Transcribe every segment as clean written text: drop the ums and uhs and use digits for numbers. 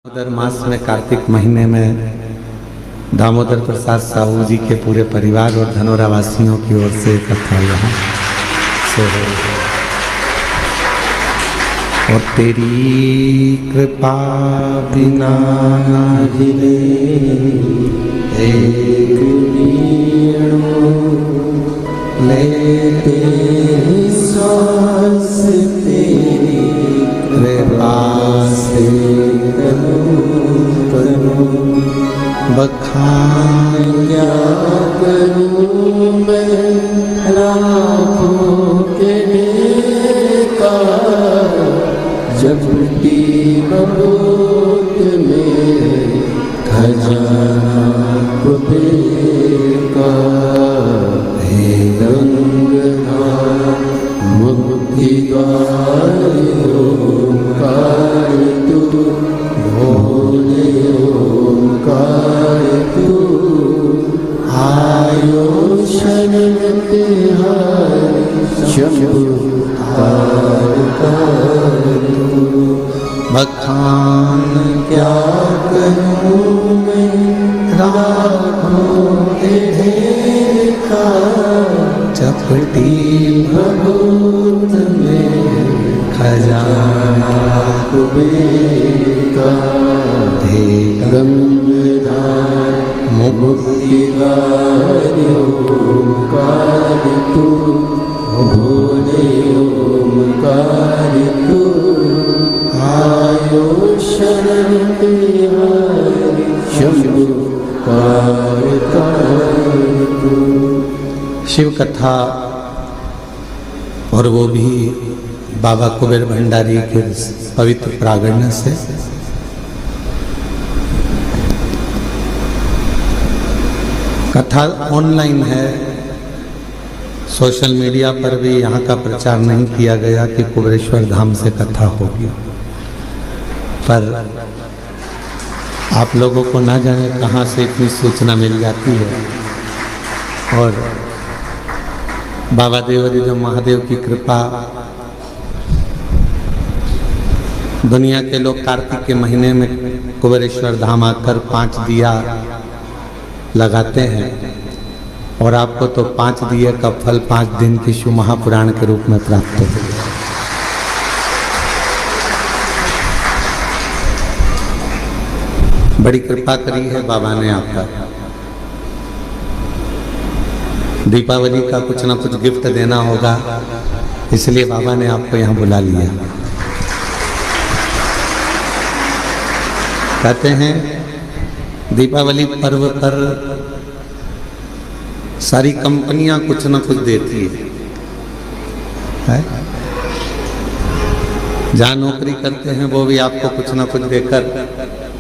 दामोदर मास में कार्तिक महीने में दामोदर प्रसाद साहू जी के पूरे परिवार और धनोरा वासियों की ओर से कथा यहाँ से हो। और तेरी कृपा बिना गिरे एक लेते सांस तेरी कृपा से बखान क्या करूं मैं लाखों के का जब भी बबूत में खजाना कुबेर का हे गंगाधर मुक्ति द्वार ओंकार तू भोले ओंकार तू आयो शरण तिहारी शंभु बखान क्या करूं मैं राखों के ढेर का चपटी भभूत में खजाना कुबेर का हे गंगाधर मुक्ति द्वार ओंकार तू भोले ओंकार तू आयो शरण तिहारी शंभु शिव कथा, और वो भी बाबा कुबेर भंडारी के पवित्र प्रागण्य से। कथा ऑनलाइन है, सोशल मीडिया पर भी यहाँ का प्रचार नहीं किया गया कि कुबेरेश्वर धाम से कथा होगी, पर आप लोगों को ना जाने कहाँ से इतनी सूचना मिल जाती है। और बाबा देवरिदम महादेव की कृपा, दुनिया के लोग कार्तिक के महीने में कुबेरेश्वर धाम आकर 5 दिया लगाते हैं, और आपको तो 5 दिए का फल 5 दिन की शिव महापुराण के रूप में प्राप्त हो। बड़ी कृपा करी है बाबा ने आपका। दीपावली का कुछ ना कुछ गिफ्ट देना होगा, इसलिए बाबा ने आपको यहाँ बुला लिया। कहते हैं दीपावली पर्व पर सारी कंपनियां कुछ ना कुछ देती है? जहाँ नौकरी करते हैं वो भी आपको कुछ ना कुछ देकर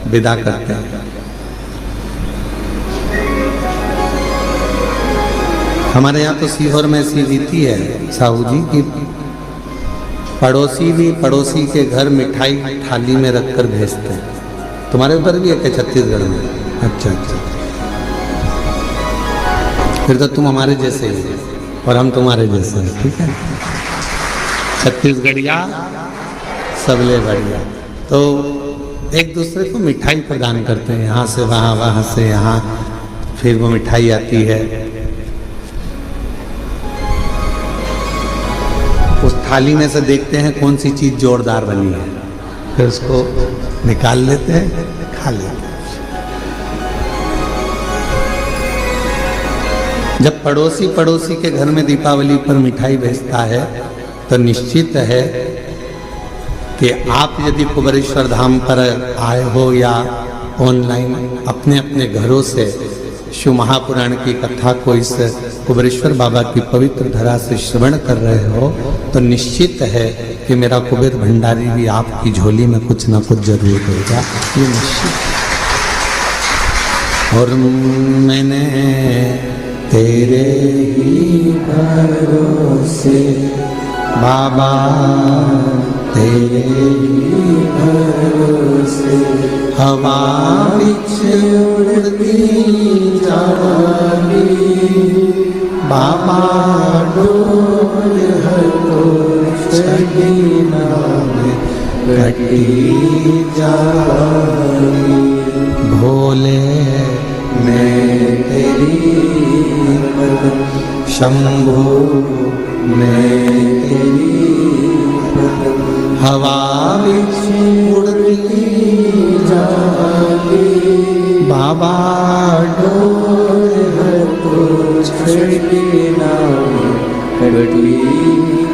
विदा करते हैं। हमारे यहाँ तो सीहोर में ऐसी रीति है साहू जी की, पड़ोसी भी पड़ोसी के घर मिठाई थाली में रखकर भेजते हैं। तुम्हारे उधर भी है क्या छत्तीसगढ़ में? अच्छा अच्छा, फिर तो तुम हमारे जैसे ही और हम तुम्हारे जैसे हैं, ठीक है। छत्तीसगढ़िया सबले बढ़िया। तो एक दूसरे को मिठाई प्रदान करते हैं, यहाँ से वहाँ, वहाँ से यहाँ, फिर वो मिठाई आती है। उस थाली में से देखते हैं कौन सी चीज जोरदार बनी है, फिर उसको निकाल लेते हैं, खा लेते हैं। जब पड़ोसी पड़ोसी के घर में दीपावली पर मिठाई भेजता है तो निश्चित है कि आप यदि कुबेरेश्वर धाम पर आए हो या ऑनलाइन अपने अपने घरों से शिव महापुराण की कथा को इस कुबेरेश्वर बाबा की पवित्र धरा से श्रवण कर रहे हो, तो निश्चित है कि मेरा कुबेर भंडारी भी आपकी झोली में कुछ ना कुछ जरूर देगा, ये निश्चित। और मैंने तेरे ही भरोसे बाबा, तेरे ही भरोसे हवा बिच उड़ती जानी, बाबा डोल हटो छड़ी नाम कटी जा शंभो मैं तेरी हवा बिच उड़ती जाती, बाबा डोर है तो छड़के नाम कटती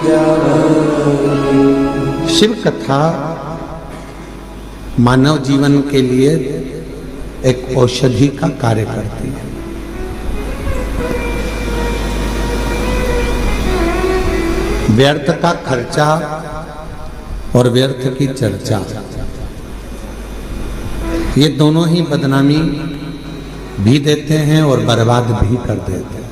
जाती। शिव कथा मानव जीवन के लिए एक औषधि का कार्य करती है। व्यर्थ का खर्चा और व्यर्थ की चर्चा, ये दोनों ही बदनामी भी देते हैं और बर्बाद भी कर देते हैं।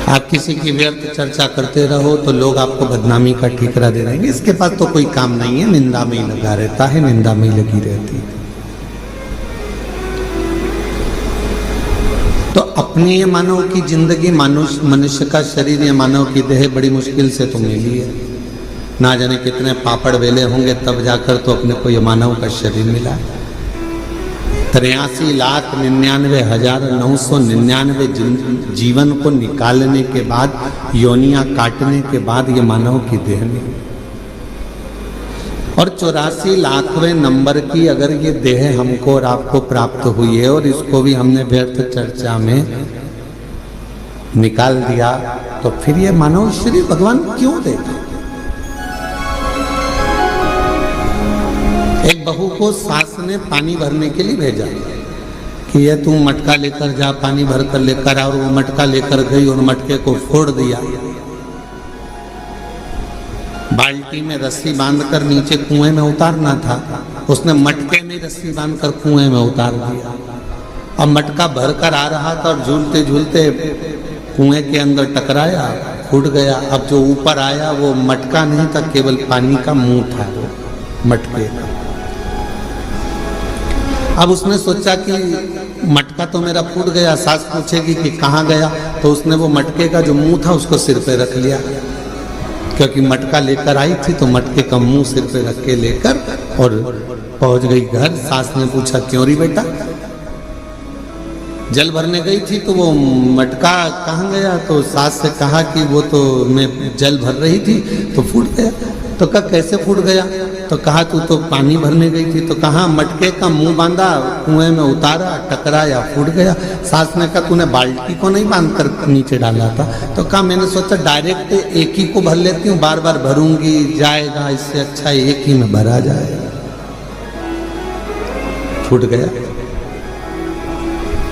आप किसी की व्यर्थ चर्चा करते रहो तो लोग आपको बदनामी का ठिकरा दे देंगे, इसके पास तो कोई काम नहीं है, निंदा में ही लगा रहता है, निंदा में ही लगी रहती है। तो अपनी ये मानव की जिंदगी, मनुष्य का शरीर, ये मानव की देह बड़ी मुश्किल से तो मिली है। ना जाने कितने पापड़ वेले होंगे तब जाकर तो अपने को ये मानव का शरीर मिला है। 83,99,999 जीवन को निकालने के बाद, योनियां काटने के बाद ये मानव की देह मिली। और 84 लाखवें नंबर की अगर ये देह हमको और आपको प्राप्त हुई है और इसको भी हमने व्यर्थ चर्चा में निकाल दिया, तो फिर ये मानव शरीर भगवान क्यों देते? एक बहू को सास ने पानी भरने के लिए भेजा कि ये तू मटका लेकर जा, पानी भर कर लेकर आ, और वो मटका लेकर गई और मटके को फोड़ दिया। बाल्टी में रस्सी बांधकर नीचे कुएं में उतारना था, उसने मटके में रस्सी बांधकर कुएं में उतार दिया। अब मटका भरकर आ रहा था और झूलते झूलते कुएं के अंदर टकराया, फूट गया। अब जो ऊपर आया वो मटका नहीं था, केवल पानी का मुंह था वो मटके का। अब उसने सोचा कि मटका तो मेरा फूट गया, सास पूछेगी कि कहाँ गया, तो उसने वो मटके का जो मुंह था उसको सिर पे रख लिया, क्योंकि मटका लेकर आई थी तो मटके का मुंह सिर पे रख के लेकर और पहुंच गई घर। सास ने पूछा क्यों री बेटा? जल भरने गई थी तो वो मटका कहाँ गया? तो सास से कहा कि वो तो मैं जल भर रही थी तो फूट गया। तो कहा कैसे फूट गया? तो कहा तू तो पानी भरने गई थी। तो कहा मटके का मुंह बांधा, कुएं में उतारा, टकराया, फूट गया। सास ने कहा तूने बाल्टी को नहीं बांध कर नीचे डाला था? तो कहा मैंने सोचा डायरेक्ट एक ही को भर लेती हूँ, बार बार भरूंगी जाएगा, इससे अच्छा एक ही में भरा जाए। फूट गया।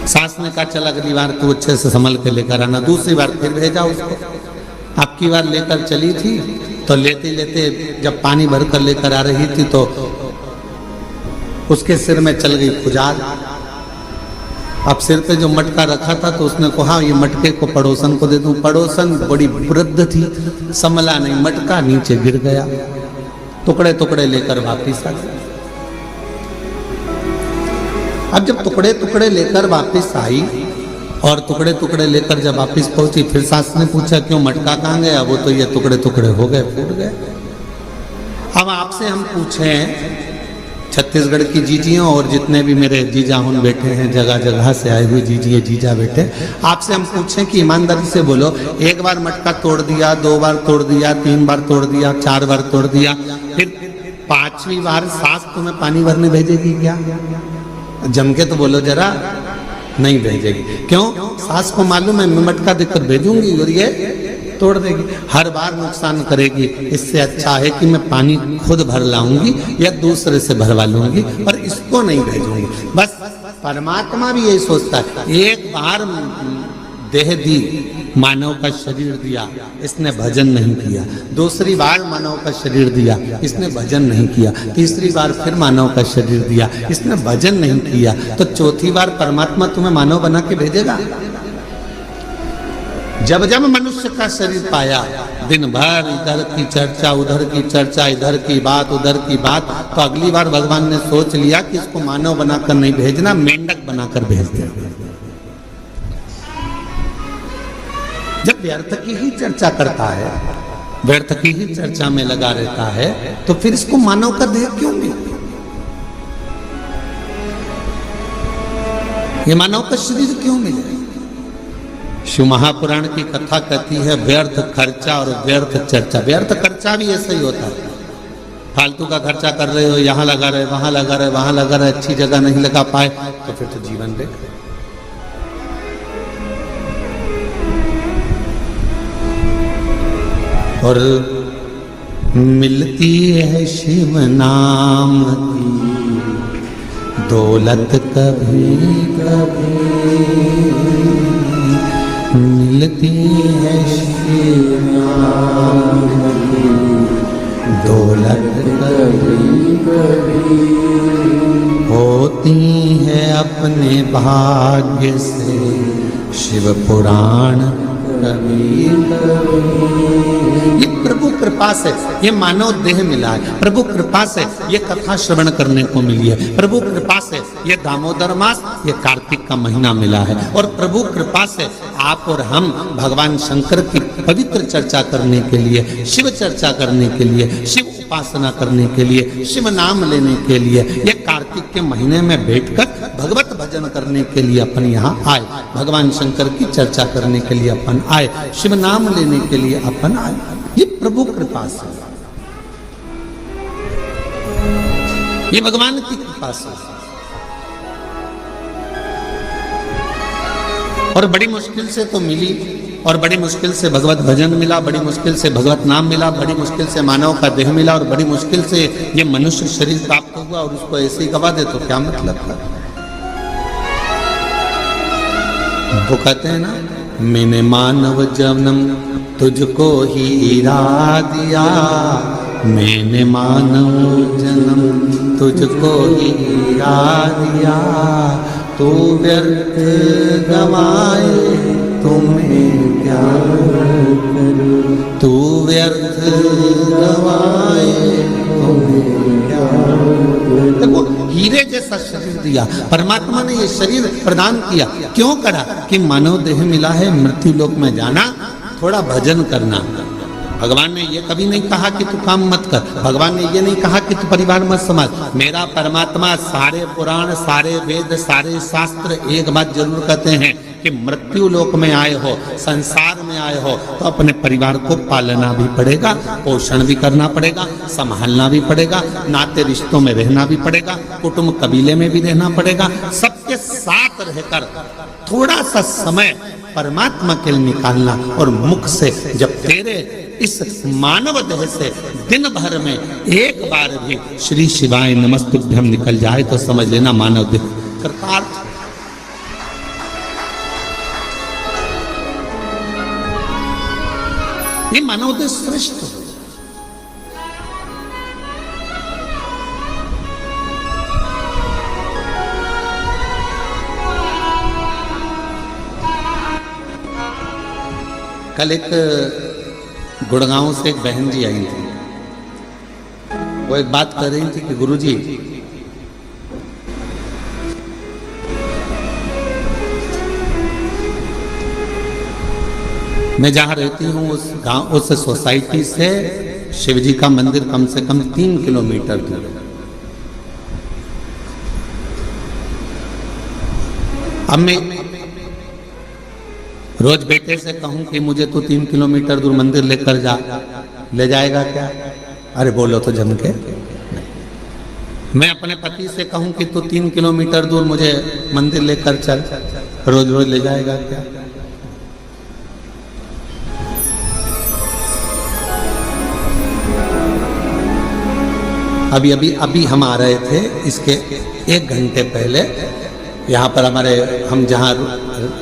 सास ने कहा चल अगली बार तू अच्छे से संभल के लेकर आना। दूसरी बार फिर भेजा उसको। आपकी बार लेकर चली थी तो लेते लेते जब पानी भर कर लेकर आ रही थी तो उसके सिर में चल गई खुजाल। अब सिर पे जो मटका रखा था तो उसने कहा ये मटके को पड़ोसन को दे दूं। पड़ोसन बड़ी वृद्ध थी, संभला नहीं, मटका नीचे गिर गया, टुकड़े टुकड़े लेकर वापिस आ गया। अब जब टुकड़े टुकड़े लेकर वापिस आई और टुकड़े टुकड़े लेकर जब वापिस पहुंची, फिर सास ने पूछा क्यों मटका कहाँ गया? वो तो ये टुकड़े टुकड़े हो गए, फूट गए। अब आपसे हम पूछें, छत्तीसगढ़ की जीजियों और जितने भी मेरे जीजा हुन बैठे हैं, जगह जगह से आए हुए जीजिए जीजा बैठे, आपसे हम पूछें कि ईमानदारी से बोलो, एक बार मटका तोड़ दिया, 2 बार तोड़ दिया, 3 बार तोड़ दिया, 4 बार तोड़ दिया, फिर 5वीं बार सास तुम्हें पानी भरने भेजेगी क्या? जम के तो बोलो जरा, नहीं भेजेगी। क्यों? सास को मालूम है मैं मटका देकर भेजूंगी और ये तोड़ देगी, हर बार नुकसान करेगी। इससे अच्छा है कि मैं पानी खुद भर लाऊंगी या दूसरे से भरवा लूंगी और इसको नहीं भेजूंगी। बस परमात्मा भी यही सोचता है, एक बार देह दी, मानव का शरीर दिया, इसने भजन नहीं किया। दूसरी बार मानव का शरीर दिया, इसने भजन नहीं किया। तीसरी बार फिर मानव का शरीर दिया, इसने भजन नहीं किया। तो चौथी बार परमात्मा तुम्हें मानव बना के भेजेगा। जब जब मनुष्य का शरीर पाया, दिन भर इधर की चर्चा, उधर की चर्चा, इधर की बात, उधर की बात, तो अगली बार भगवान ने सोच लिया कि इसको मानव बनाकर नहीं भेजना, मेंढक बनाकर भेज देना। जब व्यर्थ की ही चर्चा करता है, व्यर्थ की ही चर्चा में लगा रहता है, तो फिर इसको मानव का देह क्यों मिला? ये मानव का शरीर क्यों मिले? शिव महापुराण की कथा कहती है व्यर्थ खर्चा और व्यर्थ चर्चा। व्यर्थ खर्चा भी ऐसा ही होता है, फालतू का खर्चा कर रहे हो, यहाँ लगा रहे, वहां लगा रहे, वहां लगा रहे, अच्छी जगह नहीं लगा पाए तो फिर तो जीवन बेकार। और मिलती है शिव नाम की दौलत कभी कभी, मिलती है शिव नाम की दौलत कभी कभी, होती है अपने भाग्य से शिव पुराण कभी कभी। ये प्रभु कृपा से ये मानव देह मिला है, प्रभु कृपा से ये कथा श्रवण करने को मिली है, प्रभु कृपा से ये दामोदर मास, ये कार्तिक का महीना मिला है, और प्रभु कृपा से आप और हम भगवान शंकर की पवित्र चर्चा करने के लिए, शिव चर्चा करने के लिए, शिव उपासना करने के लिए, शिव नाम लेने के लिए, ये कार्तिक के महीने में बैठकर भगवत भजन करने के लिए अपन यहाँ आए, भगवान शंकर की चर्चा करने के लिए अपन आए, शिव नाम लेने के लिए अपन आए। ये प्रभु कृपा से, ये भगवान की कृपा से। और बड़ी मुश्किल से तो मिली, और बड़ी मुश्किल से भगवत भजन मिला, बड़ी मुश्किल से भगवत नाम मिला, बड़ी मुश्किल से मानव का देह मिला, और बड़ी मुश्किल से ये मनुष्य शरीर प्राप्त हुआ, और उसको ऐसे ही गवा दे तो क्या मतलब है? वो कहते हैं ना, मैंने मानव जन्म तुझको ही इरा दिया, मैंने मानव जन्म तुझको ही इरा दिया, तू व्यर्थ गवाए तुम्हें क्या करूं, तू व्यर्थ गवाए तुम्हें क्या करूं। देखो, हीरे जैसा शरीर दिया परमात्मा ने, ये शरीर प्रदान किया क्यों करा? कि मानव देह मिला है, मृत्यु लोक में जाना, थोड़ा भजन करना। भगवान ने ये कभी नहीं कहा कि तू काम मत कर, भगवान ने ये नहीं कहा कि तू परिवार मत संभाल। मेरा परमात्मा सारे पुराण, सारे वेद, सारे शास्त्र एक बात जरूर कहते हैं कि मृत्यु लोक में आए हो, संसार में आए हो, तो अपने परिवार को पालना भी पड़ेगा, पोषण भी करना पड़ेगा, संभालना भी पड़ेगा, नाते रिश्तों में रहना भी पड़ेगा, कुटुंब कबीले में भी रहना पड़ेगा, सबके साथ रहकर थोड़ा सा समय परमात्मा के लिए निकालना। और मुख से जब तेरे इस मानव देह से दिन भर में एक बार भी श्री शिवाय नमस्तुभ्यम निकल जाए तो समझ लेना मानव देह कृतार्थ। ये मानव देह श्रेष्ठ। कल एक गुड़गांव से एक बहन जी आई थी, वो एक बात कर रही थी कि गुरुजी, मैं जहां रहती हूँ उस गांव, उस सोसाइटी से शिवजी का मंदिर कम से कम 3 किलोमीटर दूर है। अब मैं रोज बेटे से कहूं कि मुझे तो 3 किलोमीटर दूर मंदिर लेकर जा, ले जाएगा क्या? अरे बोलो तो जम के। मैं अपने पति से कहूं कि तू 3 किलोमीटर दूर मुझे मंदिर लेकर चल, रोज रोज ले जाएगा क्या? अभी हम आ रहे थे, इसके 1 घंटे पहले यहाँ पर हमारे, हम जहाँ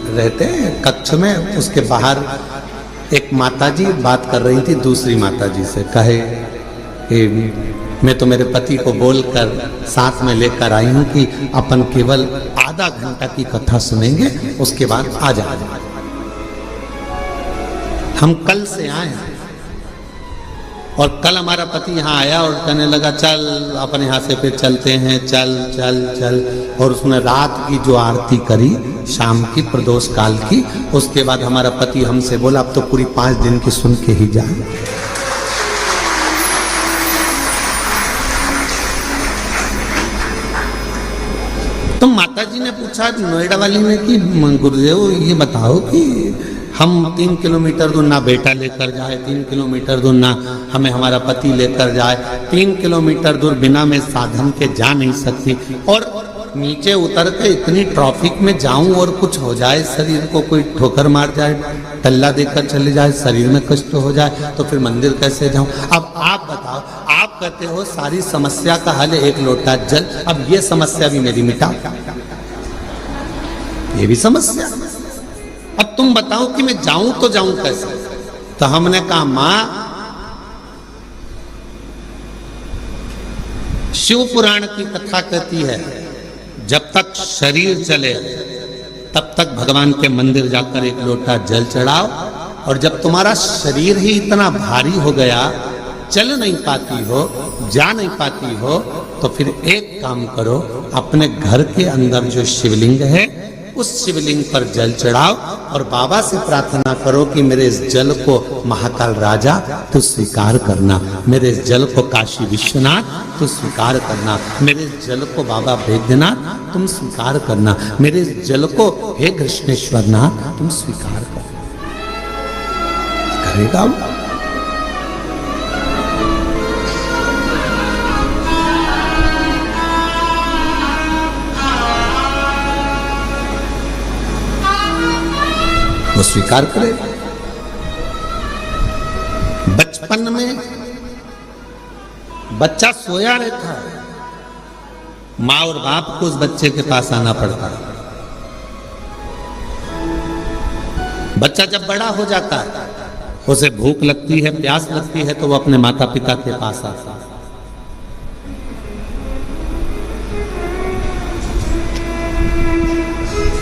रहते हैं कक्ष में, उसके बाहर एक माताजी बात कर रही थी दूसरी माताजी से। कहे कि मैं तो मेरे पति को बोलकर साथ में लेकर आई हूँ कि अपन केवल आधा घंटा की कथा सुनेंगे, उसके बाद आ जाएंगे। हम कल से आए हैं और कल हमारा पति यहाँ आया और कहने लगा चल अपन यहाँ से फिर चलते हैं, चल चल चल। और उसने रात की जो आरती करी शाम की प्रदोष काल की, उसके बाद हमारा पति हमसे बोला अब तो पूरी 5 दिन की सुन के ही जाए। तो माता जी ने पूछा नोएडा वाली ने कि गुरुदेव ये बताओ कि हम 3 किलोमीटर दूर ना बेटा लेकर जाए, 3 किलोमीटर दूर ना हमें हमारा पति लेकर जाए, 3 किलोमीटर दूर बिना मैं साधन के जा नहीं सकती, और नीचे उतर के इतनी ट्रैफिक में जाऊं और कुछ हो जाए, शरीर को कोई ठोकर मार जाए, टल्ला देकर चले जाए, शरीर में कष्ट हो जाए, तो फिर मंदिर कैसे जाऊं? अब आप बताओ, आप कहते हो सारी समस्या का हल है 1 लोटा जल, अब ये समस्या भी मेरी मिटा, ये भी समस्या। अब तुम बताओ कि मैं जाऊं तो जाऊं कैसे? तो हमने कहा मां, शिव पुराण की कथा कहती है जब तक शरीर चले तब तक भगवान के मंदिर जाकर 1 लोटा जल चढ़ाओ, और जब तुम्हारा शरीर ही इतना भारी हो गया, चल नहीं पाती हो, जा नहीं पाती हो, तो फिर एक काम करो, अपने घर के अंदर जो शिवलिंग है उस शिवलिंग पर जल चढ़ाओ और बाबा से प्रार्थना करो कि मेरे इस जल को महाकाल राजा तू स्वीकार करना, मेरे इस जल को काशी विश्वनाथ तू स्वीकार करना, मेरे इस जल को बाबा वैद्यनाथ तुम स्वीकार करना, मेरे इस जल को हे कृष्णेश्वर नाथ तुम स्वीकार करना। करेगा वो? वो स्वीकार करे। बचपन में बच्चा सोया रहता है, माँ और बाप को उस बच्चे के पास आना पड़ता है। बच्चा जब बड़ा हो जाता है, उसे भूख लगती है, प्यास लगती है, तो वो अपने माता पिता के पास आता है।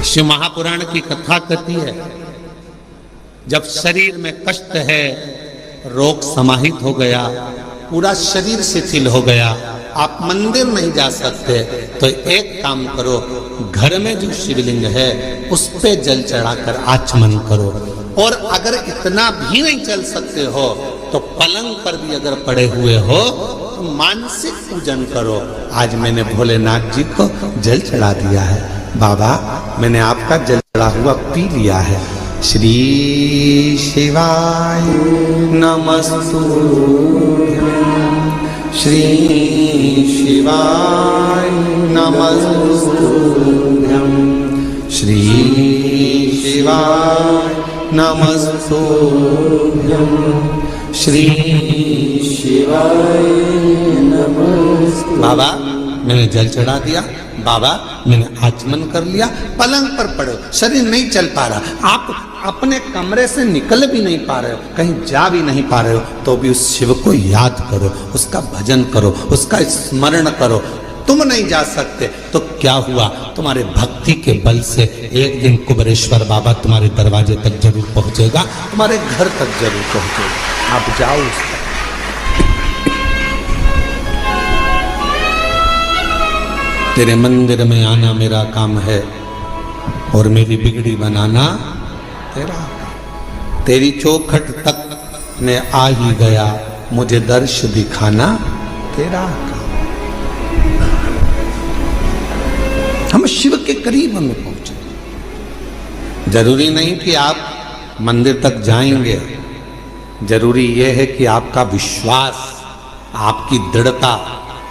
शिव महापुराण की कथा कहती है जब शरीर में कष्ट है, रोग समाहित हो गया, पूरा शरीर शिथिल हो गया, आप मंदिर नहीं जा सकते, तो एक काम करो, घर में जो शिवलिंग है उस पे जल चढ़ाकर आचमन करो, और अगर इतना भी नहीं चल सकते हो तो पलंग पर भी अगर पड़े हुए हो तो मानसिक पूजन करो। आज मैंने भोलेनाथ जी को जल चढ़ा दिया है, बाबा मैंने आपका जल चढ़ा हुआ पी लिया है। श्री शिवाय नमस्तुभ्यं, श्री शिवाय नमस्तुभ्यं, श्री शिवाय नमस्तुभ्यं, श्री शिवाय नमस्तुभ्यं। बाबा मैंने जल चढ़ा दिया, बाबा मैंने आचमन कर लिया, पलंग पर पड़े, शरीर नहीं चल पा रहा, आप अपने कमरे से निकल भी नहीं पा रहे हो, कहीं जा भी नहीं पा रहे हो, तो भी उस शिव को याद करो, उसका भजन करो, उसका स्मरण करो। तुम नहीं जा सकते तो क्या हुआ, तुम्हारे भक्ति के बल से एक दिन कुबेरेश्वर बाबा तुम्हारे दरवाजे तक जरूर पहुंचेगा, तुम्हारे घर तक जरूर पहुंचेगा। आप जाओ उस तक। तेरे मंदिर में आना मेरा काम है और मेरी बिगड़ी बनाना तेरा। तेरी चौखट तक मैं आ ही गया, मुझे दर्श दिखाना तेरा काम। हम शिव के करीब हमें पहुंचे। जरूरी नहीं कि आप मंदिर तक जाएंगे, जरूरी यह है कि आपका विश्वास, आपकी दृढ़ता,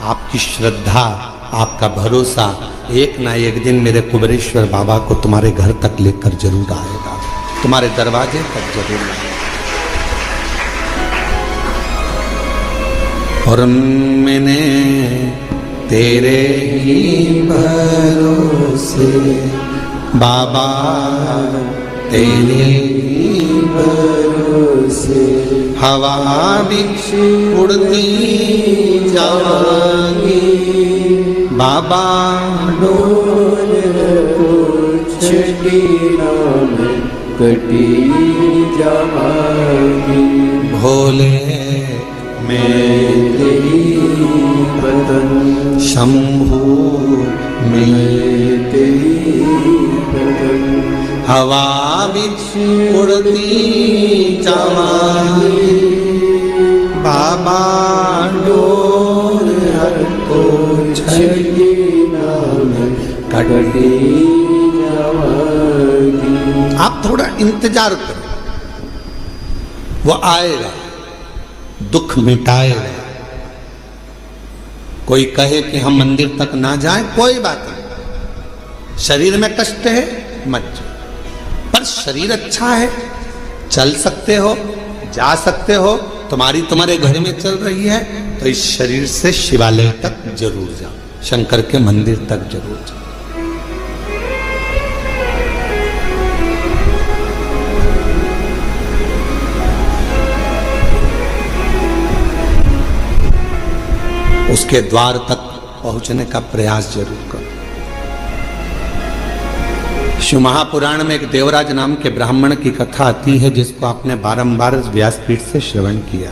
आपकी श्रद्धा, आपका भरोसा एक ना एक दिन मेरे कुबेरेश्वर बाबा को तुम्हारे घर तक लेकर जरूर आएगा, तुम्हारे दरवाजे तक जरूर आएगा। और मैंने तेरे ही भरोसे बाबा, तेरे ही भरोसे हवा भी उड़ती जाएगी, बाबा डोल को छठी नाम कटी जाएगी। भोले मैं तेरी बदन, शंभू मैं तेरी बदन, हवा बिच उड़ती जाएगी, बाबा डोल को छठी नाम कटे आप थोड़ा इंतजार करो, वो आएगा, दुख मिटाएगा। कोई कहे कि हम मंदिर तक ना जाएं, कोई बात नहीं, शरीर में कष्ट है मत जाओ, पर शरीर अच्छा है, चल सकते हो, जा सकते हो, तुम्हारे घर में चल रही है, तो इस शरीर से शिवालय तक जरूर जाओ, शंकर के मंदिर तक जरूर जाओ। उसके द्वार तक पहुंचने का प्रयास जरूर करो। शिव महापुराण में एक देवराज नाम के ब्राह्मण की कथा आती है, जिसको आपने बारंबार व्यासपीठ से श्रवण किया।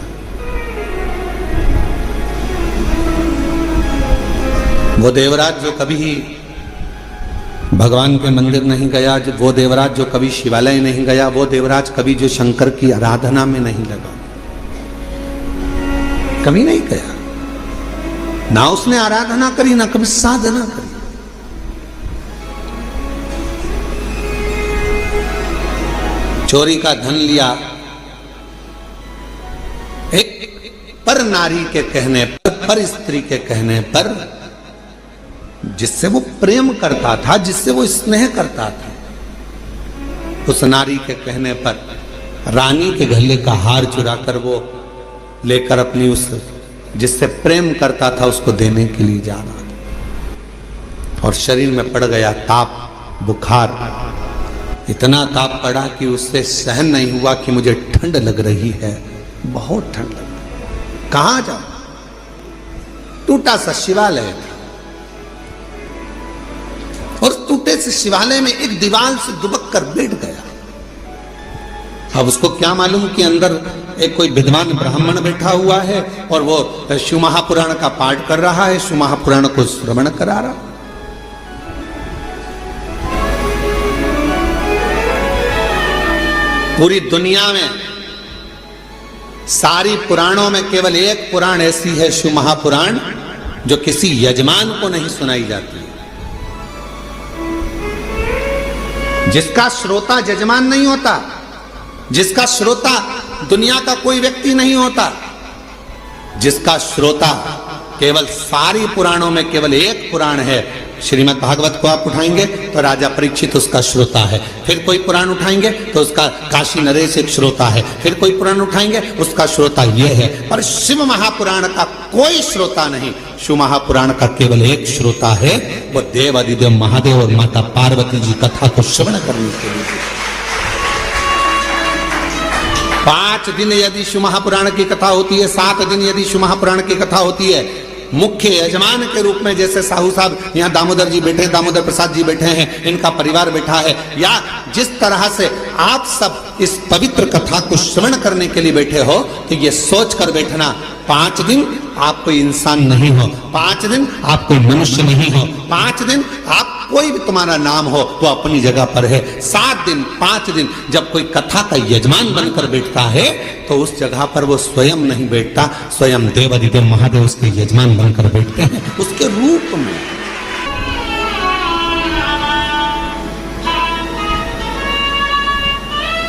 वो देवराज जो कभी भगवान के मंदिर नहीं गया, वो देवराज जो कभी शिवालय नहीं गया, वो देवराज कभी जो शंकर की आराधना में नहीं लगा, कभी नहीं गया, ना उसने आराधना करी, ना कभी साधना करी। चोरी का धन लिया, एक पर नारी के कहने पर स्त्री के कहने पर, जिससे वो प्रेम करता था, जिससे वो स्नेह करता था, उस नारी के कहने पर रानी के गले का हार चुराकर वो लेकर अपनी उस जिससे प्रेम करता था उसको देने के लिए जा रहा था, और शरीर में पड़ गया ताप, बुखार, इतना ताप पड़ा कि उससे सहन नहीं हुआ कि मुझे ठंड लग रही है, बहुत ठंड लग रही। कहां जाऊं? टूटा सा शिवालय था, और टूटे से शिवालय में एक दीवार से दुबक कर बैठ गया। अब उसको क्या मालूम कि अंदर एक कोई विद्वान ब्राह्मण बैठा हुआ है और वो शिव महापुराण का पाठ कर रहा है, शिव महापुराण को श्रवण करा रहा। पूरी दुनिया में सारी पुराणों में केवल एक पुराण ऐसी है, शिव महापुराण, जो किसी यजमान को नहीं सुनाई जाती, जिसका श्रोता यजमान नहीं होता, जिसका श्रोता दुनिया का कोई व्यक्ति नहीं होता, जिसका श्रोता केवल सारी पुराणों में केवल एक पुराण है। श्रीमद् भागवत को आप उठाएंगे तो राजा परीक्षित उसका श्रोता है, फिर कोई पुराण उठाएंगे तो उसका काशी नरेश एक श्रोता है, फिर कोई पुराण उठाएंगे उसका श्रोता ये है, पर शिव महापुराण का कोई श्रोता नहीं। शिव महापुराण का केवल एक श्रोता है, वो देव अधिदेव महादेव और माता पार्वती जी कथा को श्रवण करने के लिए। 5 दिन यदि शिव महापुराण की कथा होती है, 7 दिन यदि शिव महापुराण की कथा होती है, मुख्य यजमान के रूप में जैसे साहू साहब यहाँ दामोदर जी बैठे, दामोदर प्रसाद जी बैठे हैं, इनका परिवार बैठा है, या जिस तरह से आप सब इस पवित्र कथा को श्रवण करने के लिए बैठे हो, तो ये सोच कर बैठना 5 दिन आप कोई इंसान नहीं हो, 5 दिन आप कोई मनुष्य नहीं हो, 5 दिन आप कोई भी तुम्हारा नाम हो तो अपनी जगह पर है। 7 दिन 5 दिन जब कोई कथा का यजमान बनकर बैठता है तो उस जगह पर वो स्वयं नहीं बैठता, स्वयं देव अधिदेव महादेव उसके यजमान बनकर बैठते हैं उसके रूप में।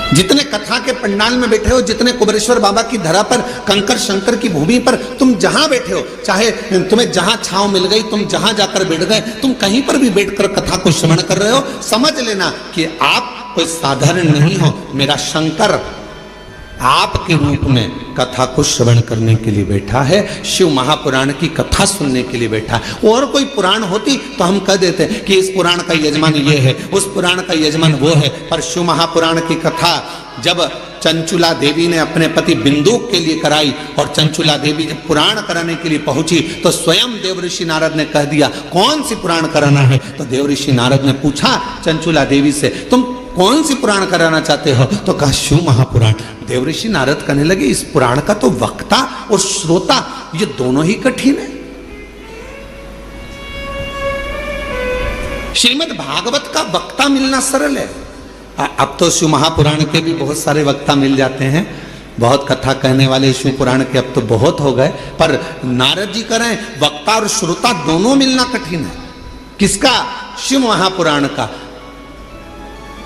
जितने कथा के पंडाल में बैठे हो, जितने कुबेरेश्वर बाबा की धरा पर, कंकर शंकर की भूमि पर तुम जहां बैठे हो, चाहे तुम्हें जहां छांव मिल गई, तुम जहां जाकर बैठ गए, तुम कहीं पर भी बैठकर कथा को श्रवण कर रहे हो, समझ लेना कि आप कोई साधारण नहीं हो। मेरा शंकर आपके रूप में कथा को श्रवण करने के लिए बैठा है, शिव महापुराण की कथा सुनने के लिए बैठा है। और कोई पुराण होती तो हम कह देते कि इस पुराण का यजमान ये है, उस पुराण का यजमान वो है, पर शिव महापुराण की कथा जब चंचुला देवी ने अपने पति बिंदुक के लिए कराई और चंचुला देवी जब पुराण कराने के लिए पहुंची तो स्वयं देवऋषि नारद ने कह दिया कौन सी पुराण कराना है। तो देवऋषि नारद ने पूछा चंचुला देवी से, तुम कौन सी पुराण कराना चाहते हो? तो कहा शिव महापुराण। देवऋषि नारद कहने लगे इस पुराण का तो वक्ता और श्रोता ये दोनों ही कठिन है। श्रीमद् भागवत का वक्ता मिलना सरल है। अब तो शिव महापुराण के भी बहुत सारे वक्ता मिल जाते हैं, बहुत कथा कहने वाले शिव पुराण के अब तो बहुत हो गए, पर नारद जी करें वक्ता और श्रोता दोनों मिलना कठिन है। किसका? शिव महापुराण का।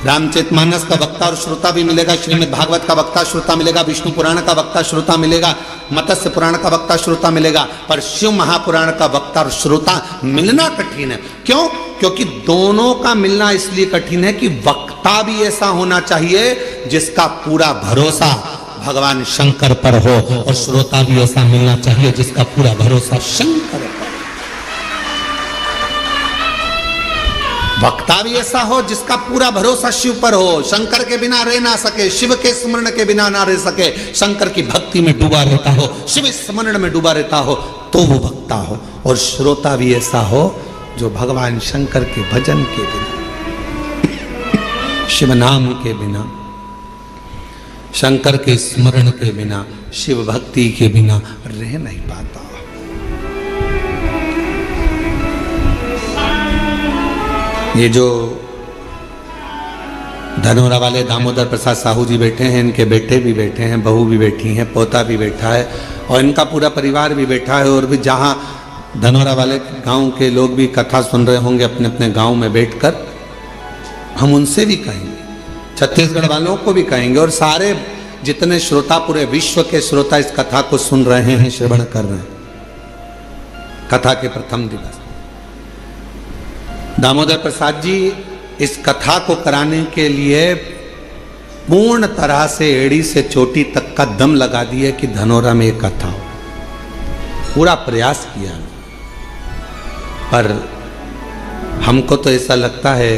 रामचरितमानस का वक्ता और श्रोता भी मिलेगा, श्रीमद् भागवत का वक्ता श्रोता मिलेगा, विष्णु पुराण का वक्ता श्रोता मिलेगा, मत्स्य पुराण का वक्ता श्रोता मिलेगा, पर शिव महापुराण का वक्ता और श्रोता मिलना कठिन है। क्यों? क्योंकि दोनों का मिलना इसलिए कठिन है कि वक्ता भी ऐसा होना चाहिए जिसका पूरा भरोसा भगवान शंकर पर हो, और श्रोता भी ऐसा मिलना चाहिए जिसका पूरा भरोसा शंकर पर। वक्ता भी ऐसा हो जिसका पूरा भरोसा शिव पर हो, शंकर के बिना रह ना सके, शिव के स्मरण के बिना ना रह सके, शंकर की भक्ति में डूबा रहता हो, शिव स्मरण में डूबा रहता हो, तो वो वक्ता हो। और श्रोता भी ऐसा हो जो भगवान शंकर के भजन के बिना, शिव नाम के बिना, शंकर के स्मरण के बिना, शिव भक्ति के बिना रह नहीं पाता। ये जो धनोरा वाले दामोदर प्रसाद साहू जी बैठे हैं, इनके बेटे भी बैठे हैं, बहू भी बैठी हैं, पोता भी बैठा है, और इनका पूरा परिवार भी बैठा है। और भी जहाँ धनोरा वाले गांव के लोग भी कथा सुन रहे होंगे अपने अपने गांव में बैठकर, हम उनसे भी कहेंगे, छत्तीसगढ़ वालों को भी कहेंगे, और सारे जितने श्रोता, पूरे विश्व के श्रोता इस कथा को सुन रहे हैं, श्रवण कर रहे हैं। कथा के प्रथम दिवस दामोदर प्रसाद जी इस कथा को कराने के लिए पूर्ण तरह से एड़ी से चोटी तक का दम लगा दिए कि धनोरा में एक कथा हो। पूरा प्रयास किया, पर हमको तो ऐसा लगता है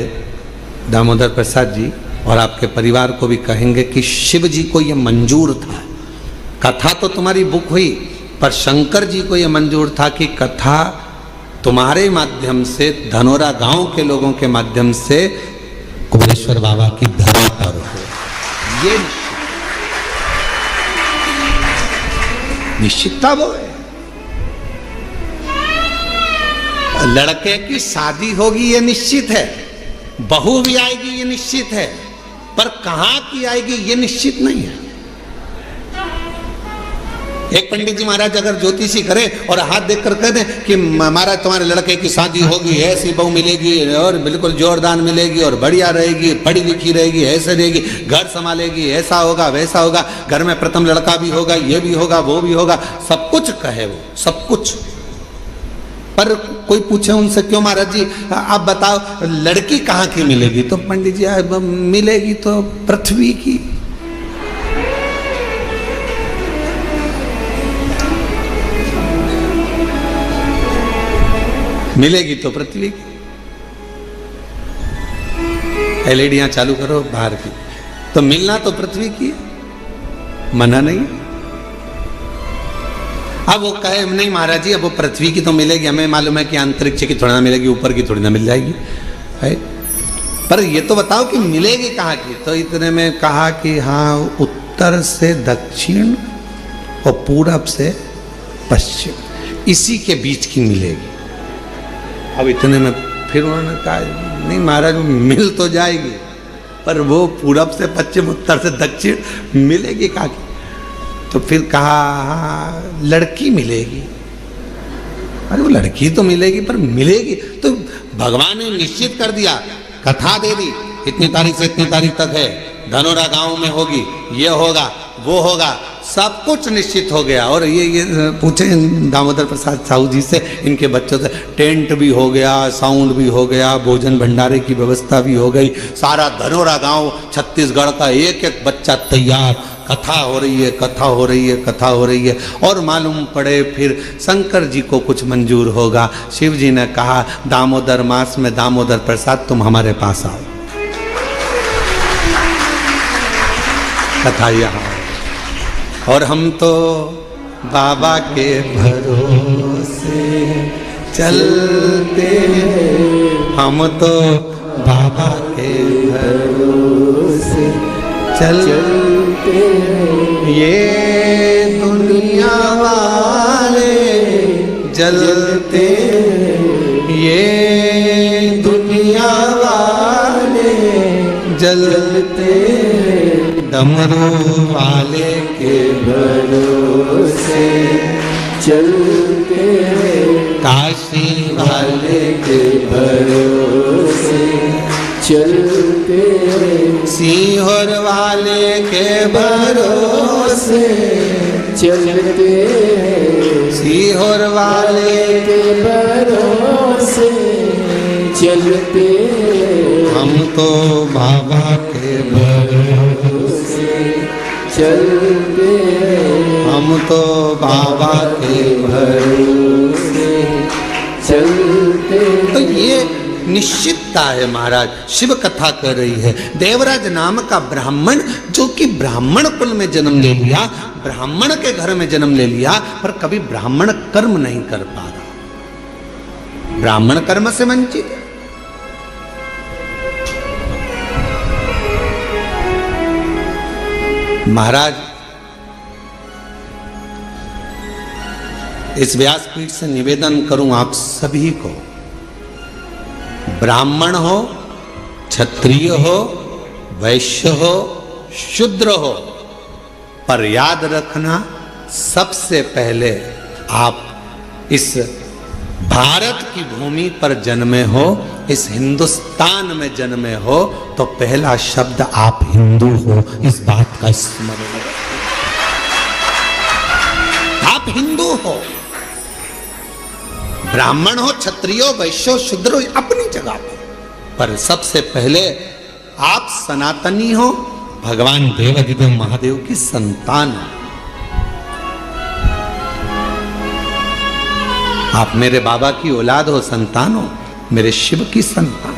दामोदर प्रसाद जी, और आपके परिवार को भी कहेंगे कि शिव जी को यह मंजूर था। कथा तो तुम्हारी बुक हुई, पर शंकर जी को यह मंजूर था कि कथा तुम्हारे माध्यम से, धनोरा गांव के लोगों के माध्यम से कुबेरेश्वर बाबा की धरा पर हो। ये निश्चितता वो है। लड़के की शादी होगी ये निश्चित है, बहू भी आएगी ये निश्चित है, पर कहां की आएगी ये निश्चित नहीं है। एक पंडित जी महाराज अगर ज्योतिषी करे और हाथ देखकर कह दें कि महाराज तुम्हारे लड़के की शादी होगी, ऐसी बहू मिलेगी और बिल्कुल जोरदार मिलेगी और बढ़िया रहेगी, पढ़ी लिखी रहेगी, ऐसे रहेगी, घर संभालेगी, ऐसा होगा वैसा होगा, घर में प्रथम लड़का भी होगा, ये भी होगा वो भी होगा, सब कुछ कहे वो, सब कुछ। पर कोई पूछे उनसे, क्यों महाराज जी आप बताओ लड़की कहाँ की मिलेगी? तो पंडित जी मिलेगी तो पृथ्वी की। मिलेगी तो पृथ्वी की। एलईडियां चालू करो बाहर की, तो मिलना तो पृथ्वी की, मना नहीं। अब वो कहे नहीं महाराज जी अब वो पृथ्वी की तो मिलेगी, हमें मालूम है कि अंतरिक्ष की थोड़ी ना मिलेगी, ऊपर की थोड़ी ना मिल जाएगी, है? पर ये तो बताओ कि मिलेगी कहाँ की? तो इतने में कहा कि हाँ, उत्तर से दक्षिण और पूरब से पश्चिम, इसी के बीच की मिलेगी। अब इतने में फिर उन्होंने कहा नहीं महाराज मिल तो जाएगी, पर वो पूरब से पश्चिम, उत्तर से दक्षिण मिलेगी कहाँ की? तो फिर कहा लड़की मिलेगी। अरे वो लड़की तो मिलेगी, पर मिलेगी तो भगवान ने निश्चित कर दिया, कथा दे दी, इतनी तारीख से इतनी तारीख तक है, धनोरा गांव में होगी, ये होगा वो होगा, सब कुछ निश्चित हो गया। और ये पूछे दामोदर प्रसाद साहू जी से, इनके बच्चों से, टेंट भी हो गया, साउंड भी हो गया, भोजन भंडारे की व्यवस्था भी हो गई, सारा धनोरा गांव छत्तीसगढ़ का एक एक बच्चा तैयार, कथा हो रही है, कथा हो रही है, कथा हो रही है। और मालूम पड़े फिर शंकर जी को कुछ मंजूर होगा। शिव जी ने कहा दामोदर मास में दामोदर प्रसाद तुम हमारे पास आओ, कथा यहाँ। और हम तो बाबा के भरोसे चलते हैं, हम तो बाबा के भरोसे चलते हैं, ये दुनिया वाले जलते हैं, ये दुनिया वाले जलते हैं, डमरू वाले के भरोसे चलते हैं, काशी वाले के भरोसे चलते सीहोर वाले के भरोसे चलते सीहोर वाले के भरोसे चलते हम तो बाबा के भरोसे चलते हम तो बाबा के भरोसे चलते। तो ये निश्चितता है महाराज। शिव कथा कर रही है, देवराज नाम का ब्राह्मण जो कि ब्राह्मण कुल में जन्म ले लिया, ब्राह्मण के घर में जन्म ले लिया, पर कभी ब्राह्मण कर्म नहीं कर पा रहा, ब्राह्मण कर्म से वंचित है। महाराज इस व्यासपीठ से निवेदन करूं आप सभी को, ब्राह्मण हो, क्षत्रिय हो, वैश्य हो, शूद्र हो, पर याद रखना सबसे पहले आप इस भारत की भूमि पर जन्मे हो, इस हिंदुस्तान में जन्मे हो, तो पहला शब्द आप हिंदू हो, इस बात का स्मरण रखें। आप हिंदू हो, ब्राह्मण हो, क्षत्रिय हो, वैश्य हो, शूद्र हो, अपनी जगह पर सबसे पहले आप सनातनी हो, भगवान देवाधिदेव महादेव की संतान हो। आप मेरे बाबा की औलाद हो, संतान हो, मेरे शिव की संतान।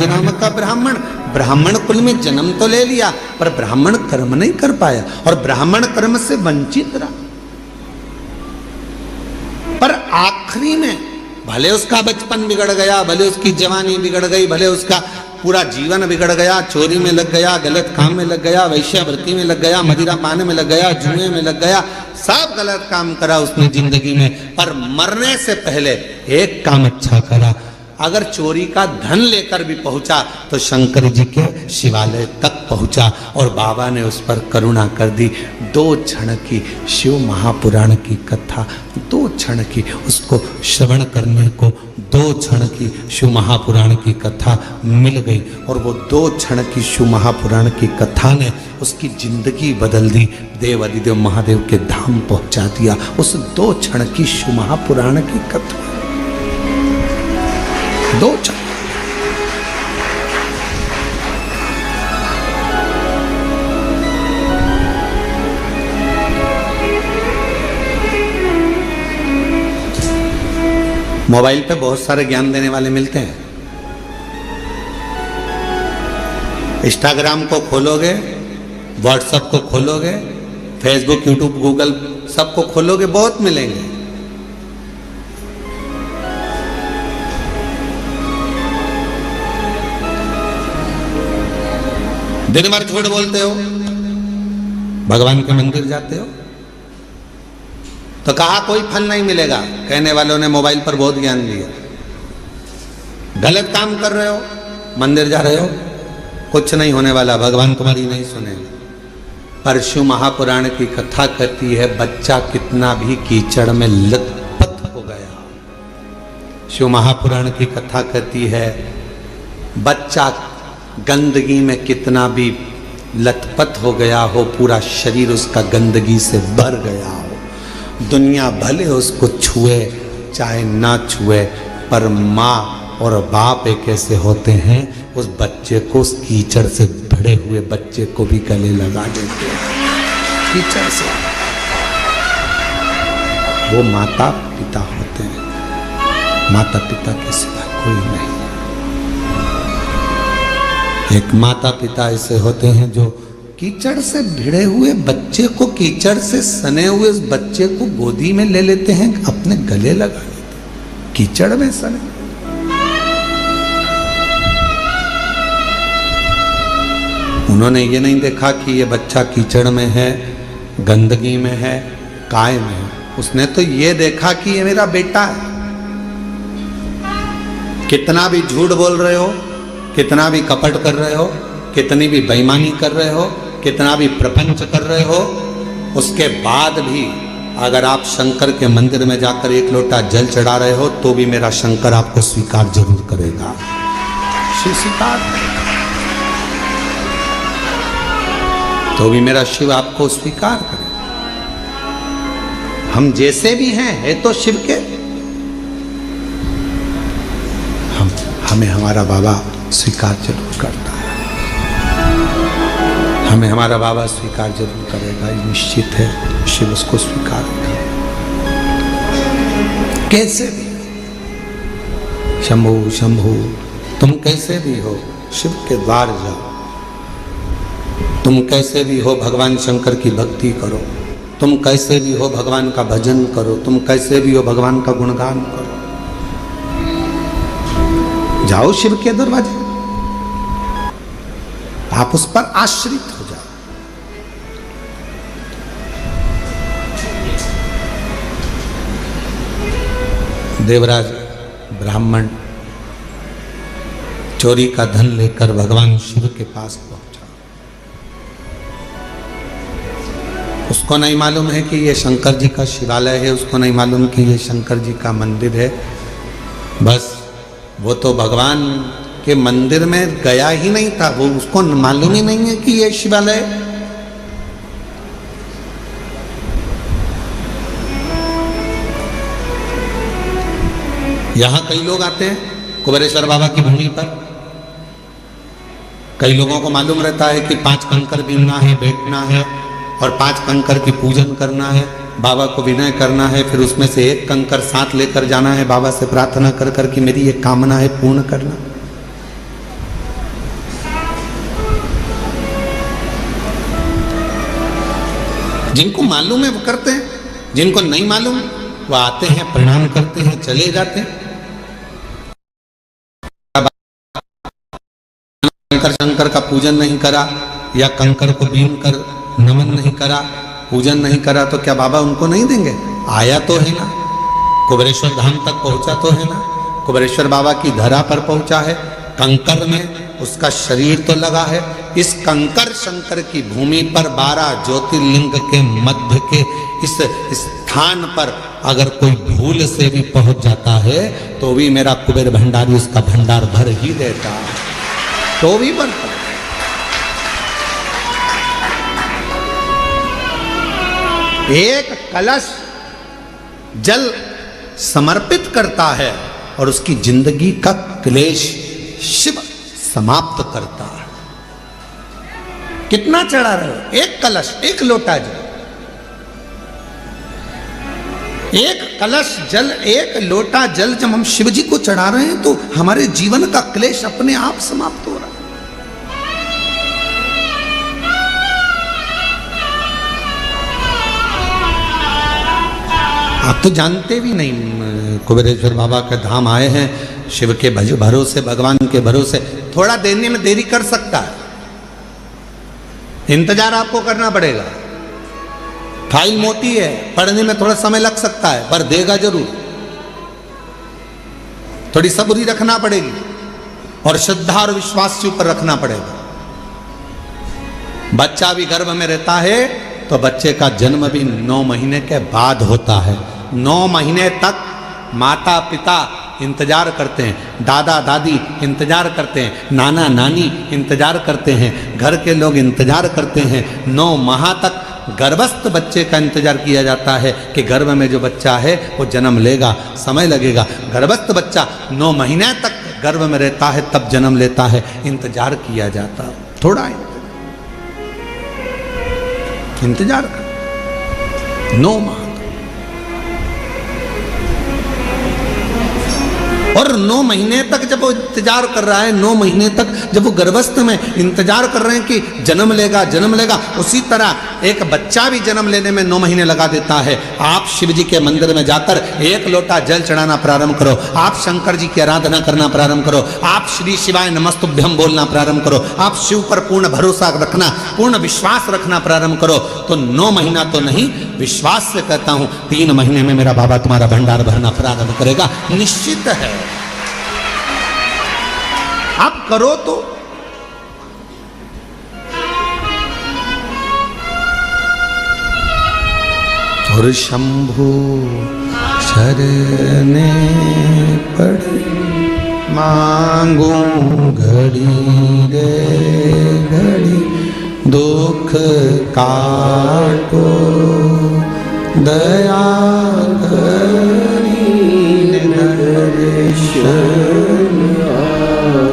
नाम का ब्राह्मण, ब्राह्मण कुल में जन्म तो ले लिया, पर ब्राह्मण कर्म नहीं कर पाया और ब्राह्मण कर्म से वंचित रहा। पर आखिरी में भले उसका बचपन बिगड़ गया, भले उसकी जवानी बिगड़ गई, भले उसका पूरा जीवन बिगड़ गया, चोरी में लग गया, गलत काम में लग गया, वैश्यावृत्ति में लग गया, मदिरा पाने में लग गया, जुए में लग गया, सब गलत काम करा उसने जिंदगी में, पर मरने से पहले एक काम अच्छा करा। अगर चोरी का धन लेकर भी पहुंचा तो शंकर जी के शिवालय तक पहुंचा और बाबा ने उस पर करुणा कर दी। 2 क्षण की शिव महापुराण की कथा, 2 क्षण की उसको श्रवण करने को 2 क्षण की शिव महापुराण की कथा मिल गई और वो 2 क्षण की शिव महापुराण की कथा ने उसकी जिंदगी बदल दी, देव अधिदेव महादेव के धाम पहुंचा दिया। उस 2 क्षण की शिव महापुराण की कथा, 2 क्षण। मोबाइल पे बहुत सारे ज्ञान देने वाले मिलते हैं। इंस्टाग्राम को खोलोगे, व्हाट्सएप को खोलोगे, फेसबुक, यूट्यूब, गूगल सबको खोलोगे, बहुत मिलेंगे। दिन भर झूठ बोलते हो, भगवान के मंदिर जाते हो तो कहा कोई फल नहीं मिलेगा। कहने वालों ने मोबाइल पर बहुत ज्ञान दिया। गलत काम कर रहे हो, मंदिर जा रहे हो, कुछ नहीं होने वाला, भगवान तुम्हारी नहीं सुनेंगे। पर शिव महापुराण की कथा कहती है बच्चा कितना भी कीचड़ में लथपथ हो गया। शिव महापुराण की कथा कहती है बच्चा गंदगी में कितना भी लथपथ हो गया हो, पूरा शरीर उसका गंदगी से भर गया हो, दुनिया भले उसको छुए चाहे ना छुए, पर माँ और बाप एक ऐसे होते हैं उस बच्चे को, उस कीचड़ से भरे हुए बच्चे को भी गले लगा देते हैं कीचड़ से। वो माता पिता होते हैं, माता पिता के सिवा कोई नहीं। एक माता पिता ऐसे होते हैं जो कीचड़ से भिड़े हुए बच्चे को, कीचड़ से सने हुए उस बच्चे को गोदी में ले लेते हैं, अपने गले लगा लेते हैं, कीचड़ में सने। उन्होंने ये नहीं देखा कि ये बच्चा कीचड़ में है, गंदगी में है, काय में है। उसने तो ये देखा कि ये मेरा बेटा है। कितना भी झूठ बोल रहे हो, कितना भी कपट कर रहे हो, कितनी भी बेईमानी कर रहे हो, कितना भी प्रपंच कर रहे हो, उसके बाद भी अगर आप शंकर के मंदिर में जाकर एक लोटा जल चढ़ा रहे हो तो भी मेरा शंकर आपको स्वीकार जरूर करेगा। शिव स्वीकार, तो भी मेरा शिव आपको स्वीकार करेगा। हम जैसे भी हैं है तो शिव के, हमें हमारा बाबा स्वीकार जरूर करता है, हमें हमारा बाबा स्वीकार जरूर करेगा, ये निश्चित है। शिव उसको स्वीकार करेगा कैसे भी। शंभु शंभु, तुम कैसे भी हो शिव के द्वार जाओ, तुम कैसे भी हो भगवान शंकर की भक्ति करो, तुम कैसे भी हो भगवान का भजन करो, तुम कैसे भी हो भगवान का गुणगान करो। जाओ शिव के दरवाजे, आप उस पर आश्रित हो जाओ। देवराज ब्राह्मण चोरी का धन लेकर भगवान शिव के पास पहुंचा। उसको नहीं मालूम है कि ये शंकर जी का शिवालय है, उसको नहीं मालूम कि ये शंकर जी का मंदिर है। बस वो तो भगवान के मंदिर में गया ही नहीं था, वो उसको मालूम ही नहीं है कि ये शिवालय। यहां कई लोग आते हैं कुबेरेश्वर बाबा की भूमि पर। कई लोगों को मालूम रहता है कि 5 कंकर बीनना है, बैठना है और 5 कंकर की पूजन करना है, बाबा को विनय करना है, फिर उसमें से 1 कंकर साथ लेकर जाना है, बाबा से प्रार्थना कर कर कि मेरी ये कामना है पूर्ण करना। जिनको मालूम है वो करते हैं, जिनको नहीं मालूम वो आते हैं, प्रणाम करते हैं, चले जाते हैं। शंकर का पूजन नहीं करा या कंकर को बीन कर नमन नहीं करा, पूजन नहीं करा तो क्या बाबा उनको नहीं देंगे? आया तो है ना, कुबेरेश्वर धाम तक पहुंचा तो है ना, कुबेरेश्वर बाबा की धरा पर पहुंचा है, कंकर में उसका शरीर तो लगा है। इस कंकर शंकर की भूमि पर 12 ज्योतिर्लिंग के मध्य के इस स्थान पर अगर कोई भूल से भी पहुंच जाता है तो भी मेरा कुबेर भंडारी उसका भंडार भर ही देता है, तो भी भरता। एक कलश जल समर्पित करता है और उसकी जिंदगी का क्लेश शिव समाप्त करता है। कितना चढ़ा रहे हो? एक कलश, एक लोटा जल, एक कलश जल, एक लोटा जल जब हम शिव जी को चढ़ा रहे हैं तो हमारे जीवन का क्लेश अपने आप समाप्त हो रहा है। आप तो जानते भी नहीं, कुबेरेश्वर बाबा के धाम आए हैं, शिव के भरोसे, भगवान के भरोसे। थोड़ा देने में देरी कर सकता है, इंतजार आपको करना पड़ेगा। फाइल मोटी है, पढ़ने में थोड़ा समय लग सकता है, पर देगा जरूर। थोड़ी सब्री रखना पड़ेगी और श्रद्धा और विश्वास के ऊपर रखना पड़ेगा। बच्चा भी गर्भ में रहता है तो बच्चे का जन्म भी 9 महीने के बाद होता है। 9 महीने तक माता पिता इंतजार करते हैं, दादा दादी इंतजार करते हैं, नाना नानी इंतजार करते हैं, घर के लोग इंतजार करते हैं। 9 माह तक गर्भस्थ बच्चे का इंतजार किया जाता है कि गर्भ में जो बच्चा है वो जन्म लेगा, समय लगेगा। गर्भस्थ बच्चा 9 महीने तक गर्भ में रहता है, तब जन्म लेता है, इंतजार किया जाता है। थोड़ा इंतजार कर, 9 माह और 9 महीने तक जब वो इंतजार कर रहा है, 9 महीने तक जब वो गर्भस्थ में इंतजार कर रहे हैं कि जन्म लेगा जन्म लेगा, उसी तरह एक बच्चा भी जन्म लेने में 9 महीने लगा देता है। आप शिव जी के मंदिर में जाकर 1 लोटा जल चढ़ाना प्रारंभ करो, आप शंकर जी की आराधना करना प्रारंभ करो, आप श्री शिवाय नमस्तुभ्यम बोलना प्रारंभ करो, आप शिव पर पूर्ण भरोसा रखना, पूर्ण विश्वास रखना प्रारंभ करो, तो 9 महीना तो नहीं, विश्वास से कहता हूं 3 महीने में मेरा बाबा तुम्हारा भंडार भरना प्रारंभ करेगा, निश्चित है। आप करो तो। और शंभु शरणे पड़े मांगू घड़ी रे घड़ी दुख काटो दया करी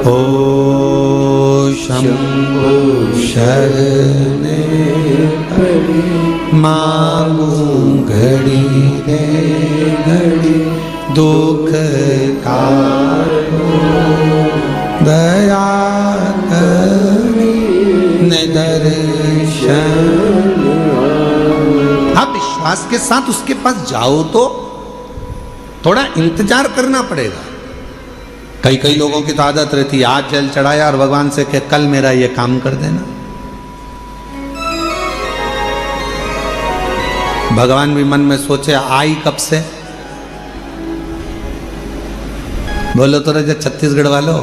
ओ शंभु शरणे मांगू घड़ी रे घड़ी दुख काटो दया करी दर्शन। आप विश्वास के साथ उसके पास जाओ तो थोड़ा इंतजार करना पड़ेगा। कई लोगों की तो आदत रहती है आज जल चढ़ाया और भगवान से कहे कल मेरा ये काम कर देना। भगवान भी मन में सोचे आई कब से। बोलो तो राजा छत्तीसगढ़ वालों,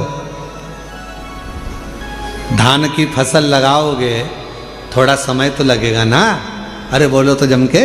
धान की फसल लगाओगे थोड़ा समय तो लगेगा ना। अरे बोलो तो जम के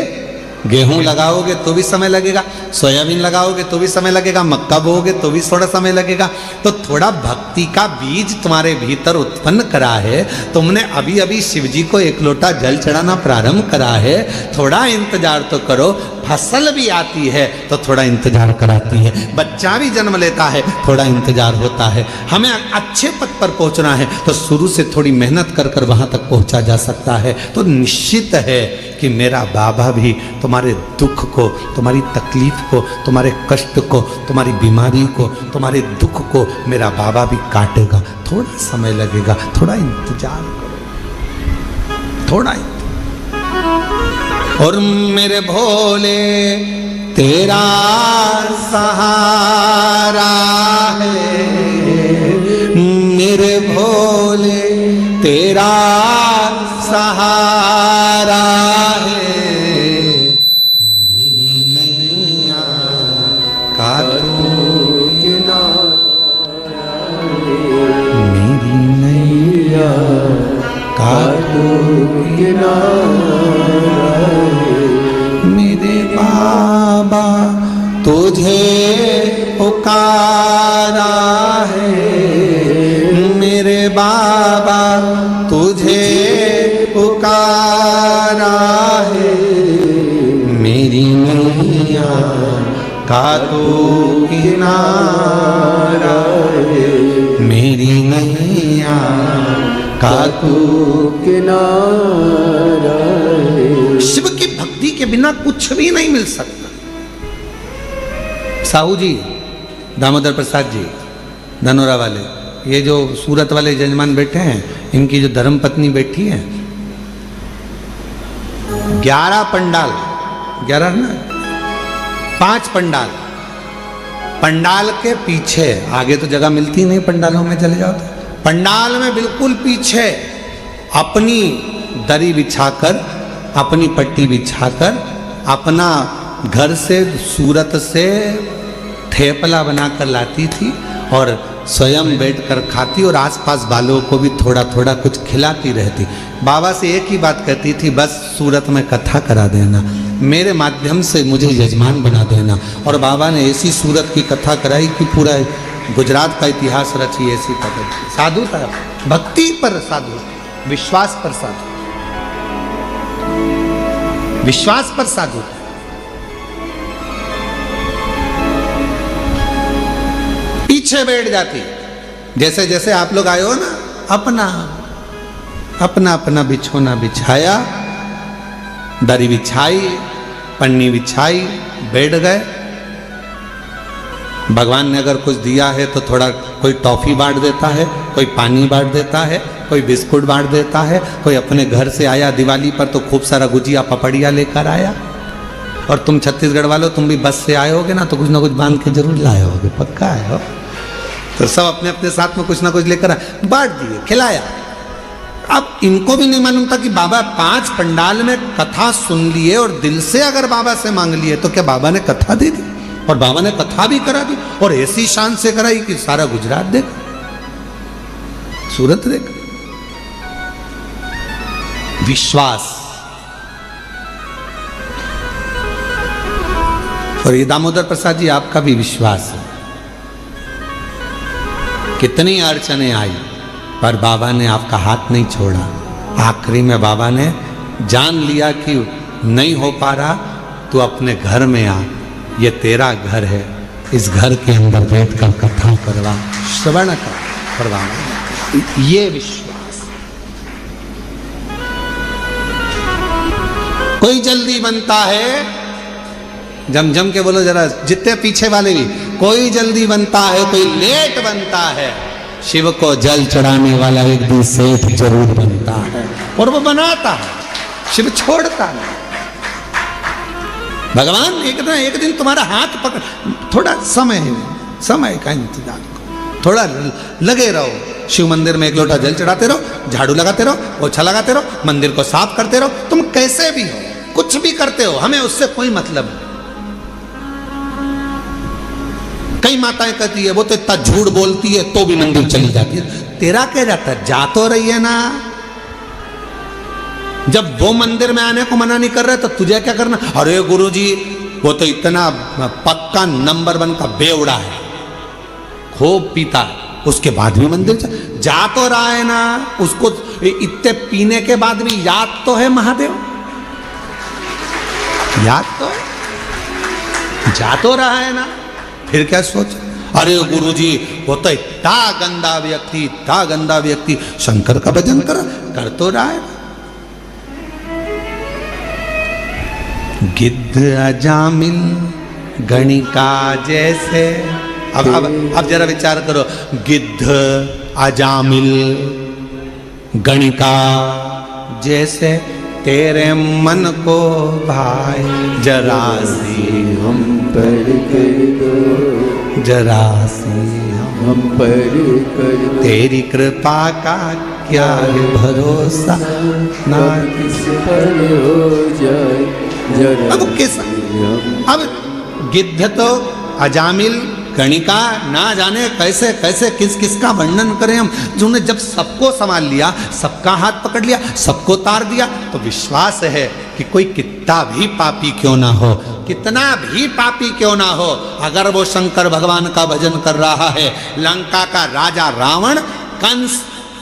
गेहूं लगाओगे तो भी समय लगेगा, सोयाबीन लगाओगे तो भी समय लगेगा, मक्का बोओगे तो भी थोड़ा समय लगेगा। तो थोड़ा भक्ति का बीज तुम्हारे भीतर उत्पन्न करा है, तुमने अभी अभी शिव जी को एक लोटा जल चढ़ाना प्रारंभ करा है, थोड़ा इंतजार तो करो। फसल भी आती है तो थोड़ा इंतजार कराती है, बच्चा भी जन्म लेता है थोड़ा इंतजार होता है। हमें अच्छे पद पर पहुंचना है तो शुरू से थोड़ी मेहनत कर कर वहां तक पहुंचा जा सकता है। तो निश्चित है कि मेरा बाबा भी तुम्हारे दुख को, तुम्हारी तकलीफ को, तुम्हारे कष्ट को, तुम्हारी बीमारी को, तुम्हारे दुख को मेरा बाबा भी काटेगा। थोड़ा समय लगेगा, थोड़ा इंतजार करो, थोड़ा। और मेरे भोले तेरा सहारा है, मेरे भोले तेरा सहारा है, मेरी नैया का तू किनारा है, मेरी नैया का तू किनारा है, मेरे बाबा तुझे पुकारा है, मेरे बाबा तुझे पुकारा है, मेरी नैया का तू किनारा है, मेरी नैया का तू किनारा है। शिव की भक्ति के बिना कुछ भी नहीं मिल सकता। साहू जी, दामोदर प्रसाद जी, धनोरा वाले, ये जो सूरत वाले जजमान बैठे हैं, इनकी जो धर्म पत्नी बैठी है, 11 पंडाल, 11 ना 5 पंडाल, पंडाल के पीछे, आगे तो जगह मिलती नहीं पंडालों में चले जाओ तो, पंडाल में बिल्कुल पीछे अपनी दरी बिछाकर, अपनी पट्टी बिछाकर, अपना घर से सूरत से थेपला बनाकर लाती थी और स्वयं बैठकर खाती और आसपास वालों को भी थोड़ा थोड़ा कुछ खिलाती रहती। बाबा से एक ही बात कहती थी, बस सूरत में कथा करा देना, मेरे माध्यम से मुझे यजमान बना देना। और बाबा ने ऐसी सूरत की कथा कराई कि पूरा गुजरात का इतिहास रची। ऐसी कथा, साधु था, भक्ति पर साधु, विश्वास पर साधु, विश्वास पर साधु। पीछे बैठ जाती, जैसे जैसे आप लोग आए हो ना, अपना अपना अपना बिछोना बिछाया, दरी बिछाई, पन्नी बिछाई, बैठ गए। भगवान ने अगर कुछ दिया है तो थोड़ा कोई टॉफी बांट देता है, कोई पानी बांट देता है, कोई बिस्कुट बांट देता है, कोई अपने घर से आया दिवाली पर तो खूब सारा गुजिया पपड़िया लेकर आया। और तुम छत्तीसगढ़ वालों, तुम भी बस से आए होगे ना, तो कुछ ना कुछ बांध के जरूर लाए होगे, पक्का है हो। तो सब अपने अपने साथ में कुछ ना कुछ लेकर बांट दिए, खिलाया। अब इनको भी नहीं मालूम था कि बाबा 5 पंडाल में कथा सुन लिए और दिल से अगर बाबा से मांग लिए तो क्या बाबा ने कथा दे दी, और बाबा ने कथा भी करा दी, और ऐसी शान से कराई कि सारा गुजरात देख, सूरत देख। विश्वास, और ये दामोदर प्रसाद जी आपका भी विश्वास है, कितनी अड़चने आई पर बाबा ने आपका हाथ नहीं छोड़ा। आखिरी में बाबा ने जान लिया कि नहीं हो पा रहा, तो अपने घर में आ, ये तेरा घर है, इस घर के अंदर बैठ कर कथा करवा, श्रवण करवा। ये विश्वास। कोई जल्दी बनता है, जम जम के बोलो जरा, जितने पीछे वाले भी, कोई जल्दी बनता है, कोई लेट बनता है। शिव को जल चढ़ाने वाला एक दिन सेठ जरूर बनता है, और वो बनाता है, शिव छोड़ता नहीं। भगवान एक दिन तुम्हारा हाथ पकड़, थोड़ा समय का इंतजार करो, थोड़ा लगे रहो। शिव मंदिर में एक लोटा जल चढ़ाते रहो, झाड़ू लगाते रहो, पोछा लगाते रहो, मंदिर को साफ करते रहो। तुम कैसे भी हो, कुछ भी करते हो, हमें उससे कोई मतलब नहीं। कई माताएं कहती है वो तो इतना झूठ बोलती है तो भी मंदिर चली जाती है। तेरा क्या जाता है, जा तो रही है ना। जब वो मंदिर में आने को मना नहीं कर रहे तो तुझे क्या करना। अरे गुरुजी वो तो इतना पक्का नंबर 1 का बेवड़ा है, खूब पीता है, उसके बाद भी मंदिर जा तो रहा है ना। उसको इतने पीने के बाद भी याद तो है महादेव, याद तो है, जा तो रहा है ना। फिर क्या सोच, अरे गुरुजी वो तो इतना गंदा व्यक्ति शंकर का भजन कर तो रहा है। गिद्ध अजामिल गणिका जैसे, अब जरा विचार करो, गिद्ध अजामिल गणिका जैसे तेरे मन को भाई, जरा सी हम पर कर दो, जरा सी हम पर कर दो। तेरी कृपा का क्या है भरोसा, ना किस पर हो जाए जरा। अब किस, अब गिद्ध तो अजामिल गणिका, ना जाने कैसे कैसे किस किस का वर्णन करें हम। जिन्होंने जब सबको संभाल लिया, सबका हाथ पकड़ लिया, सबको तार दिया, तो विश्वास है कि कोई कितना भी पापी क्यों ना हो, कितना भी पापी क्यों ना हो, अगर वो शंकर भगवान का भजन कर रहा है। लंका का राजा रावण, कंस,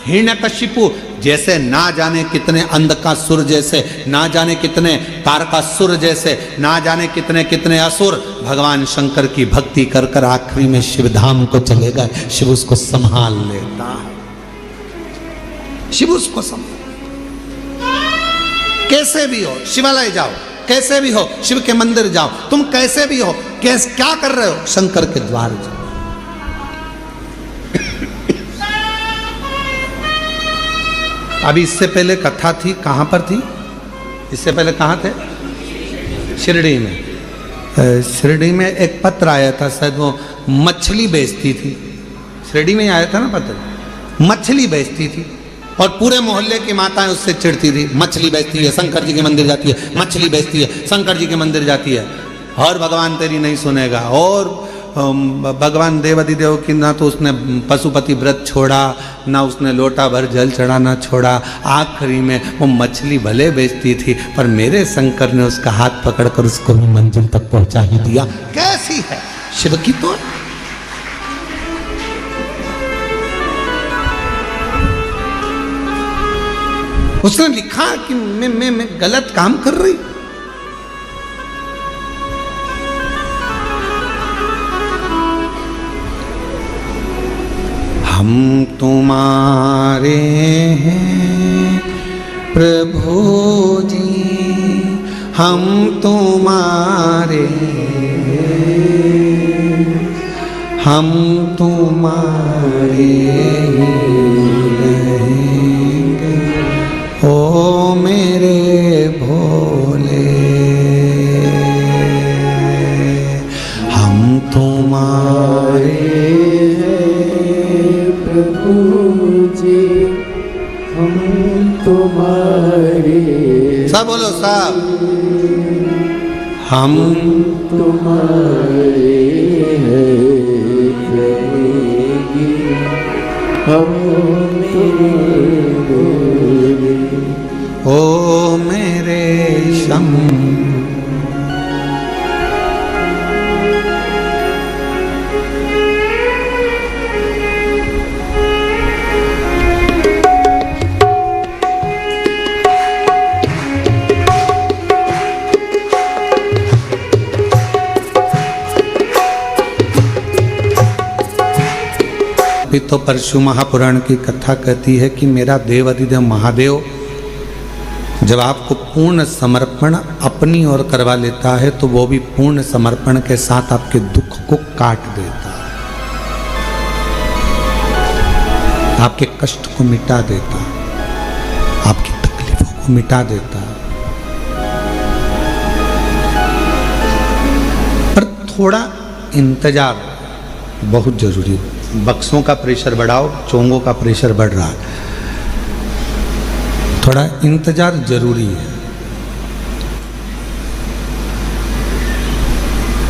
हिरण्यकशिपु जैसे ना जाने कितने अंधकासुर जैसे, ना जाने कितने तारकासुर जैसे, ना जाने कितने कितने असुर भगवान शंकर की भक्ति कर कर आखिरी में शिव धाम को चले गए। शिव उसको संभाल लेता है, शिव उसको संभाल। कैसे भी हो शिवालय जाओ, कैसे भी हो शिव के मंदिर जाओ, तुम कैसे भी हो, क्या कर रहे हो, शंकर के द्वार जाओ। अभी इससे पहले कथा थी, कहाँ पर थी, इससे पहले कहाँ थे, शिरडी में। शिरडी में एक पत्र आया था, शायद वो मछली बेचती थी, शिरडी में ही आया था ना पत्र, मछली बेचती थी और पूरे मोहल्ले की माताएं उससे चिढ़ती थी। मछली बेचती है, शंकर जी के मंदिर जाती है, मछली बेचती है, शंकर जी के मंदिर जाती है, और भगवान तेरी नहीं सुनेगा। और भगवान देवाधिदेव की ना तो उसने पशुपति व्रत छोड़ा, ना उसने लोटा भर जल चढ़ाना छोड़ा। आखिरी में वो मछली भले बेचती थी, पर मेरे शंकर ने उसका हाथ पकड़कर उसको भी मंजिल तक पहुंचा ही दिया। कैसी है शिव की तो। उसने लिखा कि मैं गलत काम कर रही। हम तुम्हारे हैं प्रभु जी, हम तुम्हारे, हम तुम्हारे रहेंगे, ओ मेरे भोले, हम तुम्हारे तुम्हारे, सब बोलो सब, हम तुम्हारे हैं, हम तेरे, ओ मेरे शम। तभी तो परशु महापुराण की कथा कहती है कि मेरा देव अधिदेव महादेव जब आपको पूर्ण समर्पण अपनी ओर करवा लेता है तो वो भी पूर्ण समर्पण के साथ आपके दुख को काट देता है, आपके कष्ट को मिटा देता है, आपकी तकलीफों को मिटा देता है। पर थोड़ा इंतजार बहुत जरूरी है। बक्सों का प्रेशर बढ़ाओ, चोंगों का प्रेशर बढ़ रहा है, थोड़ा इंतजार जरूरी है।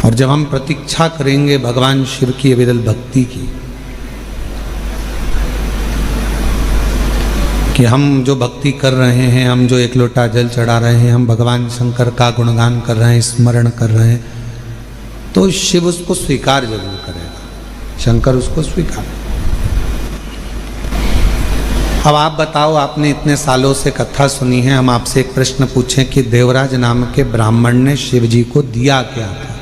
और जब हम प्रतीक्षा करेंगे भगवान शिव की अविरल भक्ति की, कि हम जो भक्ति कर रहे हैं, हम जो एक लोटा जल चढ़ा रहे हैं, हम भगवान शंकर का गुणगान कर रहे हैं, स्मरण कर रहे हैं, तो शिव उसको स्वीकार जरूर करेगा, शंकर उसको स्वीकार। अब आप बताओ, आपने इतने सालों से कथा सुनी है, हम आपसे एक प्रश्न पूछें कि देवराज नाम के ब्राह्मण ने शिव जी को दिया क्या था?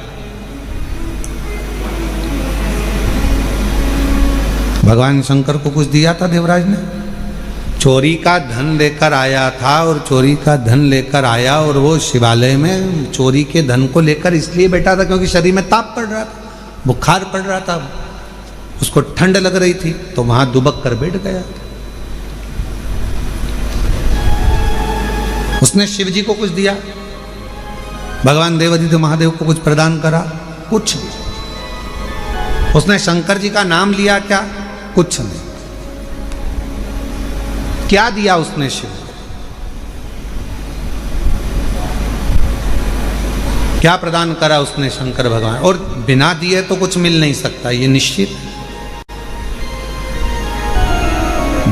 भगवान शंकर को कुछ दिया था देवराज ने? चोरी का धन लेकर आया था, और चोरी का धन लेकर आया और वो शिवालय में चोरी के धन को लेकर इसलिए बैठा था क्योंकि शरीर में ताप पड़ रहा था, बुखार पड़ रहा था, उसको ठंड लग रही थी, तो वहां दुबक कर बैठ गया। उसने शिव जी को कुछ दिया? भगवान देवादिदेव महादेव को कुछ प्रदान करा? कुछ नहीं। उसने शंकर जी का नाम लिया क्या? कुछ नहीं। क्या दिया उसने शिव? क्या प्रदान करा उसने शंकर भगवान? और बिना दिए तो कुछ मिल नहीं सकता, ये निश्चित है।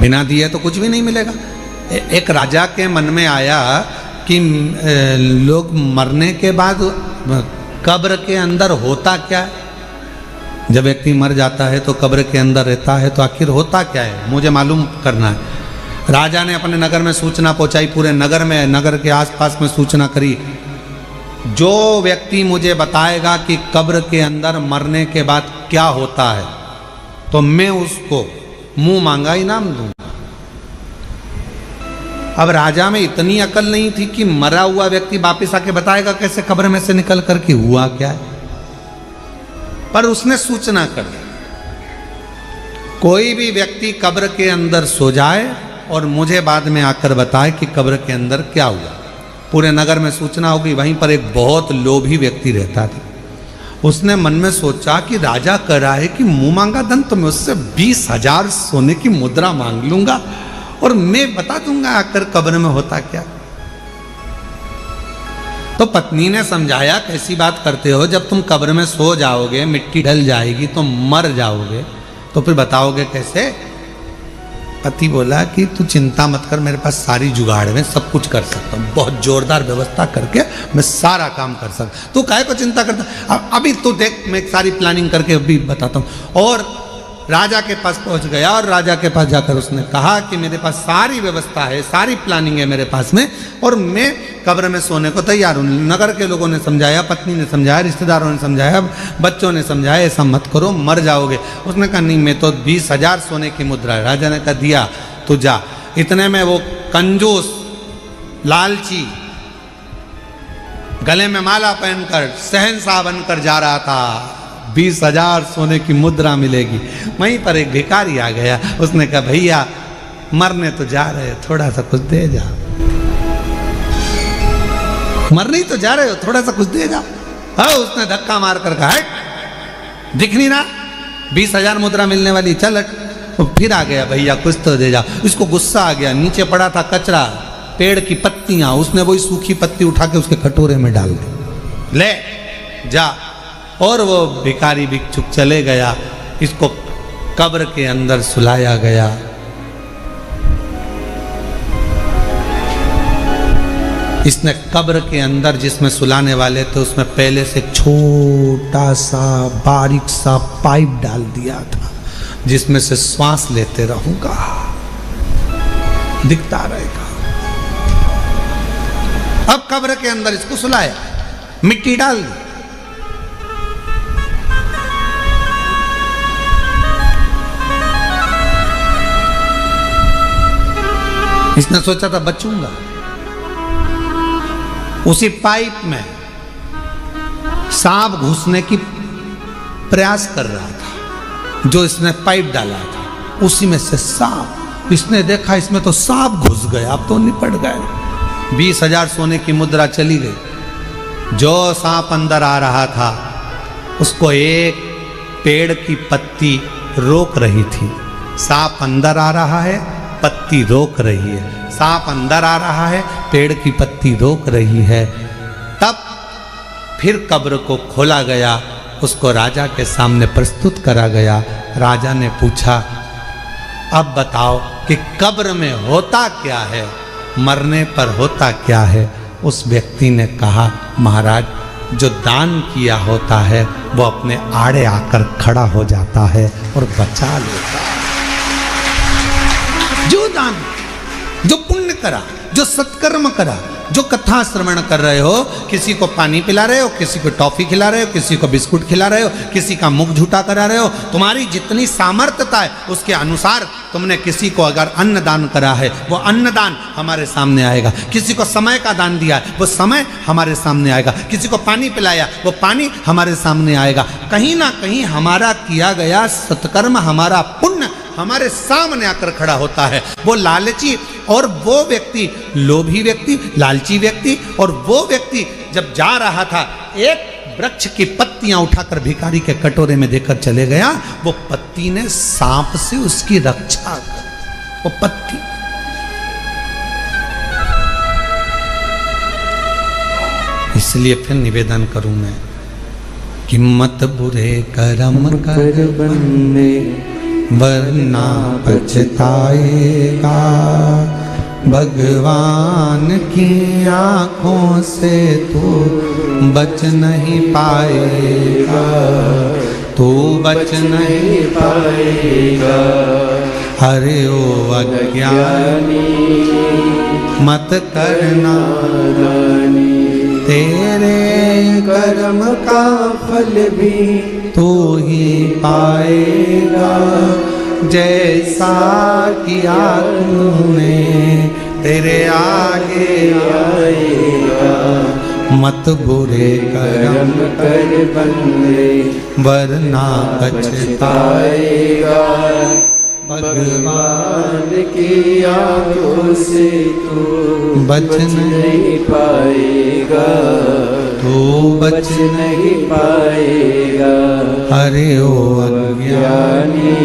बिना दिए तो कुछ भी नहीं मिलेगा। एक राजा के मन में आया कि लोग मरने के बाद कब्र के अंदर होता क्या है? जब व्यक्ति मर जाता है तो कब्र के अंदर रहता है, तो आखिर होता क्या है, मुझे मालूम करना है। राजा ने अपने नगर में सूचना पहुंचाई, पूरे नगर में, नगर के आसपास में सूचना करी, जो व्यक्ति मुझे बताएगा कि कब्र के अंदर मरने के बाद क्या होता है, तो मैं उसको मुंह मांगा इनाम दूंगा। अब राजा में इतनी अकल नहीं थी कि मरा हुआ व्यक्ति वापिस आके बताएगा कैसे कब्र में से निकल करके हुआ क्या है, पर उसने सूचना कर दी, कोई भी व्यक्ति कब्र के अंदर सो जाए और मुझे बाद में आकर बताए कि कब्र के अंदर क्या हुआ। पूरे नगर में सूचना होगी। वहीं पर एक बहुत लोभी व्यक्ति रहता था। उसने मन में सोचा कि राजा कह रहा है कि मुंह मांगा धन, तो मैं उससे 20,000 सोने की मुद्रा मांग लूंगा और मैं बता दूंगा आकर कब्र में होता क्या। तो पत्नी ने समझाया, कैसी बात करते हो, जब तुम कब्र में सो जाओगे, मिट्टी ढल जाएगी तो मर जाओगे, तो फिर बताओगे कैसे? पति बोला कि तू चिंता मत कर, मेरे पास सारी जुगाड़ में सब कुछ कर सकता हूँ, बहुत जोरदार व्यवस्था करके मैं सारा काम कर सकता। तू काहे को चिंता करता, अभी तू देख, मैं सारी प्लानिंग करके अभी बताता हूँ। और राजा के पास पहुंच गया और राजा के पास जाकर उसने कहा कि मेरे पास सारी व्यवस्था है, सारी प्लानिंग है मेरे पास में, और मैं कब्र में सोने को तैयार हूँ। नगर के लोगों ने समझाया, पत्नी ने समझाया, रिश्तेदारों ने समझाया, बच्चों ने समझाया, ऐसा मत करो, मर जाओगे। उसने कहा नहीं, मैं तो 20,000 सोने की मुद्रा है। राजा ने कहा दिया, तू जा। इतने में वो कंजूस लालची गले में माला पहनकर शहंशाह बनकर जा रहा था, 20,000 सोने की मुद्रा मिलेगी। वहीं पर एक भिखारी आ गया, उसने कहा भैया मरने तो जा रहे, थोड़ा सा कुछ दे जा। मरने ही तो जा रहे हो, थोड़ा सा कुछ दे जा। हाँ, उसने धक्का मार कर कहा, हट, दिख नहीं रहा 20,000 मुद्रा मिलने वाली, चल हट। तो फिर आ गया, भैया कुछ तो दे जा। इसको गुस्सा आ गया, नीचे पड़ा था कचरा, पेड़ की पत्तियां, उसने वही सूखी पत्ती उठा के उसके कटोरे में डाल दी, ले जा। और वो भिखारी भिक्षुक चले गया। इसको कब्र के अंदर सुलाया गया। इसने कब्र के अंदर जिसमें सुलाने वाले थे उसमें पहले से छोटा सा बारीक सा पाइप डाल दिया था, जिसमें से श्वास लेते रहूंगा, दिखता रहेगा। अब कब्र के अंदर इसको सुलाया, मिट्टी डाल दी। इसने सोचा था बचूंगा। उसी पाइप में सांप घुसने की प्रयास कर रहा था, जो इसने पाइप डाला था उसी में से सांप। इसने देखा इसमें तो सांप घुस गए, अब तो निपट गए। 20,000 सोने की मुद्रा चली गई। जो सांप अंदर आ रहा था उसको एक पेड़ की पत्ती रोक रही थी। सांप अंदर आ रहा है, पत्ती रोक रही है। सांप अंदर आ रहा है, पेड़ की पत्ती रोक रही है। तब फिर कब्र को खोला गया, उसको राजा के सामने प्रस्तुत करा गया। राजा ने पूछा, अब बताओ कि कब्र में होता क्या है, मरने पर होता क्या है? उस व्यक्ति ने कहा, महाराज, जो दान किया होता है वो अपने आड़े आकर खड़ा हो जाता है और बचा लेता है। जो दान, जो पुण्य करा, जो सत्कर्म करा, जो कथा श्रवण कर रहे हो, किसी को पानी पिला रहे हो, किसी को टॉफी खिला रहे हो, किसी को बिस्कुट खिला रहे हो, किसी का मुख झूठा करा रहे हो, तुम्हारी जितनी सामर्थ्यता है उसके अनुसार तुमने किसी को अगर अन्न दान करा है, वो अन्न दान हमारे सामने आएगा। किसी को समय का दान दिया है, वो समय हमारे सामने आएगा। किसी को पानी पिलाया, वो पानी हमारे सामने आएगा। कहीं ना कहीं हमारा किया गया सत्कर्म, हमारा पुण्य हमारे सामने आकर खड़ा होता है। वो लालची और वो व्यक्ति, लोभी व्यक्ति, लालची व्यक्ति और वो व्यक्ति जब जा रहा था, एक वृक्ष की पत्तियां उठाकर भिखारी के कटोरे में देकर चले गया। वो पत्ती ने सांप से उसकी रक्षा कर, वो पत्ती। इसलिए फिर निवेदन करूं मैं कि मत बुरे कर्म कर बंदे, वरना पछताएगा। भगवान की आँखों से तू बच नहीं पाएगा, तू बच नहीं पाएगा। अरे ओ अज्ञानी मत करना दानी, तेरे कर्म का फल भी तू ही पाएगा। जैसा किया तूने तेरे आगे आएगा। मत बुरे कर्म कर बंदे, वरना पछताएगा। भगवान की आँखों से तू बच नहीं पाएगा, तू बच नहीं पाएगा। अरे ओ अज्ञानी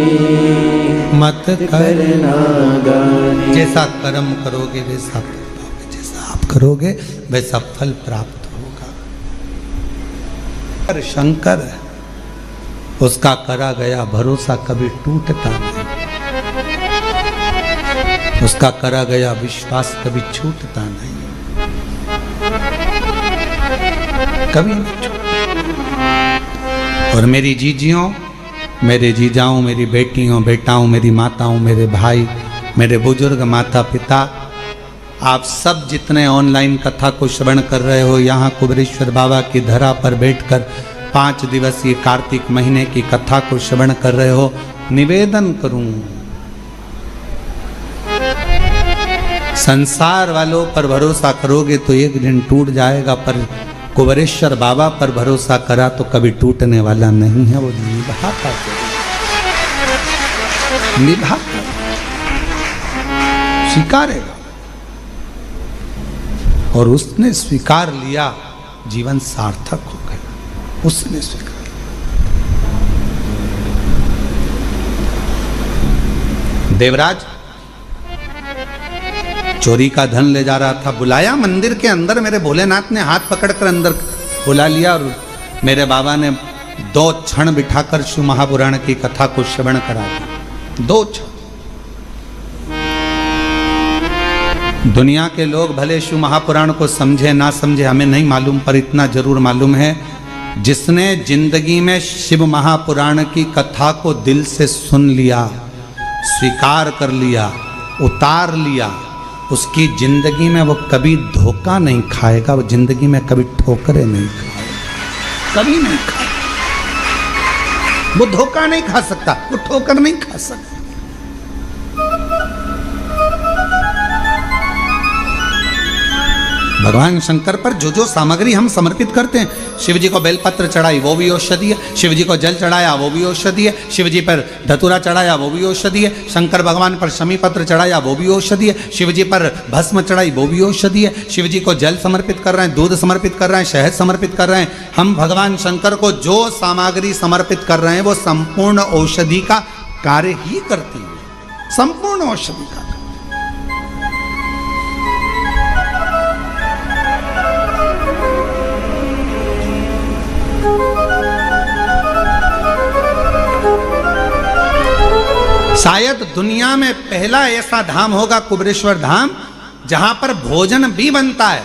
मत करना दानी। जैसा कर्म करोगे वैसा फल पाओगे, जैसा आप करोगे वैसा फल प्राप्त होगा। शंकर, उसका करा गया भरोसा कभी टूटता नहीं, उसका करा गया विश्वास कभी छूटता नहीं, कभी नहीं छूटता। और मेरी जीजियों, मेरे जीजाओं, मेरी बेटियों, बेटाओं, मेरी माताओं, मेरे भाई, मेरे बुजुर्ग माता पिता, आप सब जितने ऑनलाइन कथा को श्रवण कर रहे हो, यहाँ कुबेरेश्वर बाबा की धरा पर बैठकर 5 दिवसीय कार्तिक महीने की कथा को श्रवण कर रहे हो, निवेदन करूं, संसार वालों पर भरोसा करोगे तो एक दिन टूट जाएगा, पर कुबेरेश्वर बाबा पर भरोसा करा तो कभी टूटने वाला नहीं है। वो निभाता स्वीकारेगा, और उसने स्वीकार लिया, जीवन सार्थक हो गया। उसने स्वीकार, देवराज चोरी का धन ले जा रहा था, बुलाया मंदिर के अंदर, मेरे भोलेनाथ ने हाथ पकड़कर अंदर बुला लिया और मेरे बाबा ने 2 क्षण बिठाकर शिव महापुराण की कथा को श्रवण करा दिया। 2 क्षण। दुनिया के लोग भले शिव महापुराण को समझे ना समझे हमें नहीं मालूम, पर इतना जरूर मालूम है, जिसने जिंदगी में शिव महापुराण की कथा को दिल से सुन लिया, स्वीकार कर लिया, उतार लिया, उसकी जिंदगी में वो कभी धोखा नहीं खाएगा, वो जिंदगी में कभी ठोकरे नहीं खाएगा, कभी नहीं खाएगा। वो धोखा नहीं खा सकता, वो ठोकर नहीं खा सकता। भगवान शंकर पर जो जो सामग्री हम समर्पित करते हैं, शिव जी को बेलपत्र चढ़ाई वो भी औषधि है, शिव जी को जल चढ़ाया वो भी औषधि है, शिव जी पर धतूरा चढ़ाया वो भी औषधि है, शंकर भगवान पर शमी पत्र चढ़ाया वो भी औषधि है, शिव जी पर भस्म चढ़ाई वो भी औषधि है, शिव जी को जल समर्पित कर रहे हैं, दूध समर्पित कर रहे हैं, शहद समर्पित कर रहे हैं, हम भगवान शंकर को जो सामग्री समर्पित कर रहे हैं वो संपूर्ण औषधि का कार्य ही करती है, संपूर्ण औषधि का। शायद दुनिया में पहला ऐसा धाम होगा कुबेरेश्वर धाम जहां पर भोजन भी बनता है।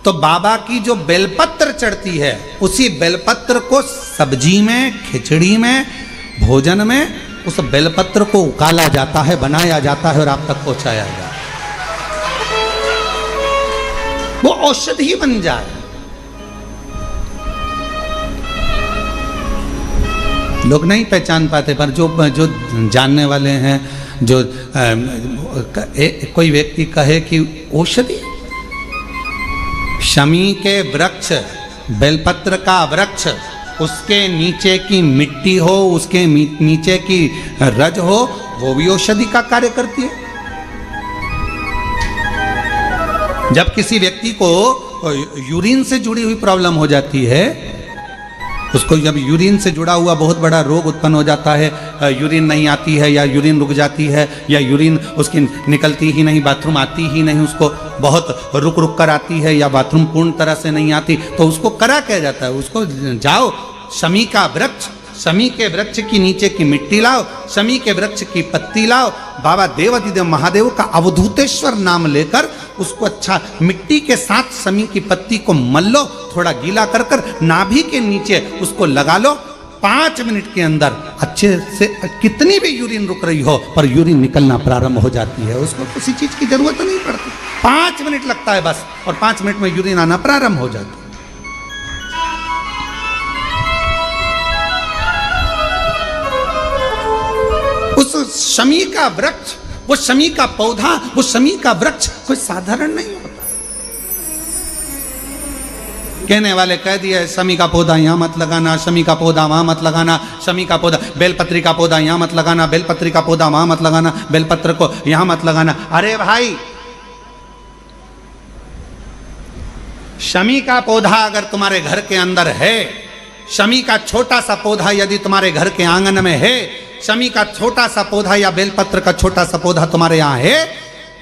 तो बाबा की जो बेलपत्र चढ़ती है उसी बेलपत्र को सब्जी में, खिचड़ी में, भोजन में उस बेलपत्र को उकाला जाता है, बनाया जाता है और आप तक पहुंचाया जाता है, वो औषधि बन जाए। लोग नहीं पहचान पाते, पर जो जानने वाले हैं, जो कोई व्यक्ति कहे कि औषधि, शमी के वृक्ष, बेलपत्र का वृक्ष, उसके नीचे की मिट्टी हो, उसके नीचे की रज हो, वो भी औषधि का कार्य करती है। जब किसी व्यक्ति को यूरिन से जुड़ी हुई प्रॉब्लम हो जाती है, उसको जब यूरिन से जुड़ा हुआ बहुत बड़ा रोग उत्पन्न हो जाता है, यूरिन नहीं आती है या यूरिन रुक जाती है या यूरिन उसकी निकलती ही नहीं, बाथरूम आती ही नहीं, उसको बहुत रुक रुक कर आती है या बाथरूम पूर्ण तरह से नहीं आती, तो उसको करा क्या जाता है, उसको जाओ शमी का वृक्ष, शमी के वृक्ष की नीचे की मिट्टी लाओ, शमी के वृक्ष की पत्ती लाओ, बाबा देवाधिदेव महादेव का अवधूतेश्वर नाम लेकर उसको अच्छा मिट्टी के साथ शमी की पत्ती को मल लो, थोड़ा गीला कर कर नाभि के नीचे उसको लगा लो, 5 मिनट के अंदर अच्छे से कितनी भी यूरिन रुक रही हो पर यूरिन निकलना प्रारंभ हो जाती है, उसको किसी चीज की जरूरत नहीं पड़ती, 5 मिनट लगता है बस, और 5 मिनट में यूरिन आना प्रारंभ हो जाती है। उस शमी का वृक्ष, वो शमी का पौधा, वो शमी का वृक्ष कोई साधारण नहीं होता। कहने वाले कह दिए शमी का पौधा यहां मत लगाना, शमी का पौधा वहां मत लगाना, शमी का पौधा, बेलपत्री का पौधा यहां मत लगाना, बेलपत्री का पौधा वहां मत लगाना, बेलपत्र को यहां मत लगाना। अरे भाई, शमी का पौधा अगर तुम्हारे घर के अंदर है, शमी का छोटा सा पौधा यदि तुम्हारे घर के आंगन में है, शमी का छोटा सा पौधा या बेलपत्र का छोटा सा पौधा तुम्हारे यहाँ है,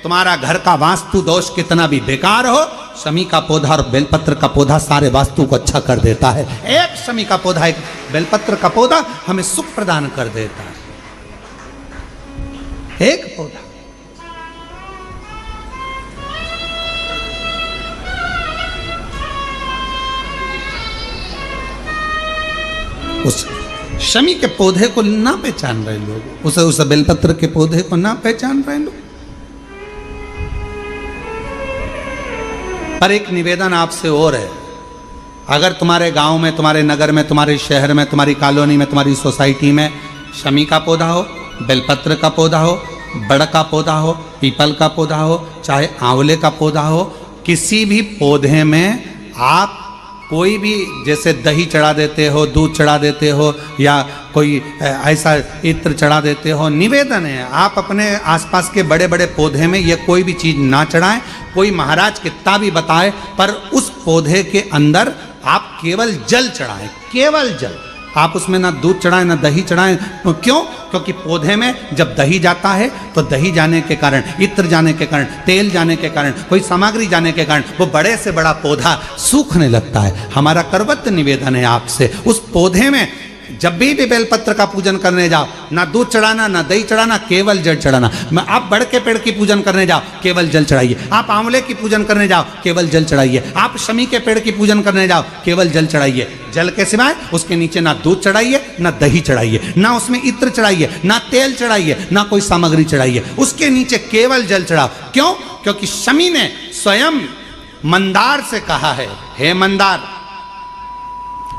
तुम्हारा घर का वास्तु दोष कितना भी बेकार हो, शमी का पौधा और बेलपत्र का पौधा सारे वास्तु को अच्छा कर देता है। एक शमी का पौधा, एक बेलपत्र का पौधा हमें सुख प्रदान कर देता है, एक पौधा। उस शमी के पौधे को ना पहचान रहे लोग, उस बेलपत्र के पौधे को ना पहचान रहे लोग। पर एक निवेदन आपसे और है, अगर तुम्हारे गांव में, तुम्हारे नगर में, तुम्हारे शहर में, तुम्हारी कॉलोनी में, तुम्हारी सोसाइटी में शमी का पौधा हो, बेलपत्र का पौधा हो, बड़ का पौधा हो, पीपल का पौधा हो, चाहे आंवले का पौधा हो, किसी भी पौधे में आप कोई भी, जैसे दही चढ़ा देते हो, दूध चढ़ा देते हो या कोई ऐसा इत्र चढ़ा देते हो, निवेदन है आप अपने आसपास के बड़े बड़े पौधे में ये कोई भी चीज़ ना चढ़ाएं। कोई महाराज कितना भी बताए, पर उस पौधे के अंदर आप केवल जल चढ़ाएं, केवल जल। आप उसमें ना दूध चढ़ाएं ना दही चढ़ाएं। तो क्यों? क्योंकि पौधे में जब दही जाता है तो दही जाने के कारण, इत्र जाने के कारण, तेल जाने के कारण, कोई सामग्री जाने के कारण वो बड़े से बड़ा पौधा सूखने लगता है। हमारा करवत निवेदन है आपसे, उस पौधे में जब भी बेलपत्र का पूजन करने जाओ, ना दूध चढ़ाना ना दही चढ़ाना, केवल जल चढ़ाना। आप बड़ के पेड़ की पूजन करने जाओ, केवल जल चढ़ाइए। आप आंवले की पूजन करने जाओ, केवल जल चढ़ाइए। आप शमी के पेड़ की पूजन करने जाओ, केवल जल चढ़ाइए। जल के सिवाय उसके नीचे ना दूध चढ़ाइए ना दही चढ़ाइए, ना उसमें इत्र चढ़ाइए, ना तेल चढ़ाइए, ना कोई सामग्री चढ़ाइए। उसके नीचे केवल जल चढ़ाओ। क्यों? क्योंकि शमी ने स्वयं मंदार से कहा है, हे मंदार,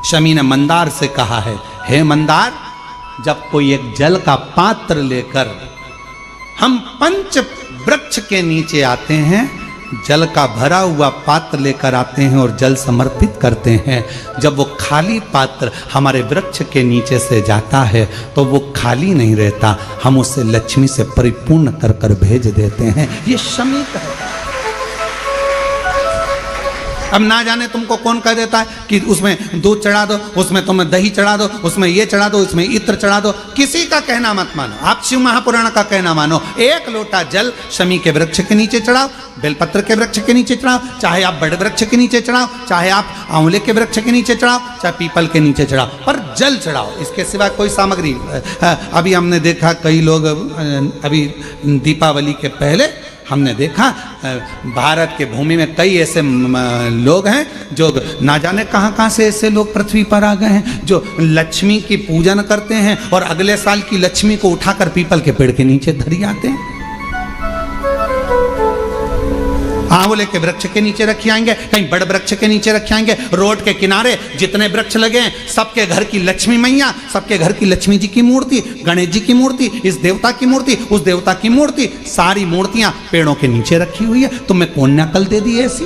शमी ने मंदार से कहा है, हे मंदार, जब कोई एक जल का पात्र लेकर हम पंच वृक्ष के नीचे आते हैं जल का भरा हुआ पात्र लेकर आते हैं और जल समर्पित करते हैं। जब वो खाली पात्र हमारे वृक्ष के नीचे से जाता है तो वो खाली नहीं रहता, हम उसे लक्ष्मी से परिपूर्ण कर कर भेज देते हैं। ये शमी कहता है। अब ना जाने तुमको कौन कह देता है कि उसमें दूध चढ़ा दो, उसमें तुम्हें दही चढ़ा दो, उसमें ये चढ़ा दो, उसमें इत्र चढ़ा दो। किसी का कहना मत मानो, आप शिव महापुराण का कहना मानो। एक लोटा जल शमी के वृक्ष के नीचे चढ़ाओ, बेलपत्र के वृक्ष के नीचे चढ़ाओ, चाहे आप बड़े वृक्ष के नीचे चढ़ाओ, चाहे आप आंवले के वृक्ष के नीचे चढ़ाओ, चाहे पीपल के नीचे चढ़ाओ, पर जल चढ़ाओ। इसके सिवा कोई सामग्री। अभी हमने देखा कई लोग, अभी दीपावली के पहले हमने देखा भारत के भूमि में कई ऐसे लोग हैं जो ना जाने कहाँ कहाँ से ऐसे लोग पृथ्वी पर आ गए हैं जो लक्ष्मी की पूजन करते हैं और अगले साल की लक्ष्मी को उठाकर पीपल के पेड़ के नीचे धरी आते हैं। आंवले के वृक्ष के नीचे रखी आएंगे, कहीं बड़े वृक्ष के नीचे रखे आएंगे। रोड के किनारे जितने वृक्ष लगे हैं, सबके घर की लक्ष्मी मैया, सबके घर की लक्ष्मी जी की मूर्ति, गणेश जी की मूर्ति, इस देवता की मूर्ति, उस देवता की मूर्ति, सारी मूर्तियां पेड़ों के नीचे रखी हुई है। तुम्हें कौन ने अकल दे दी ऐसी?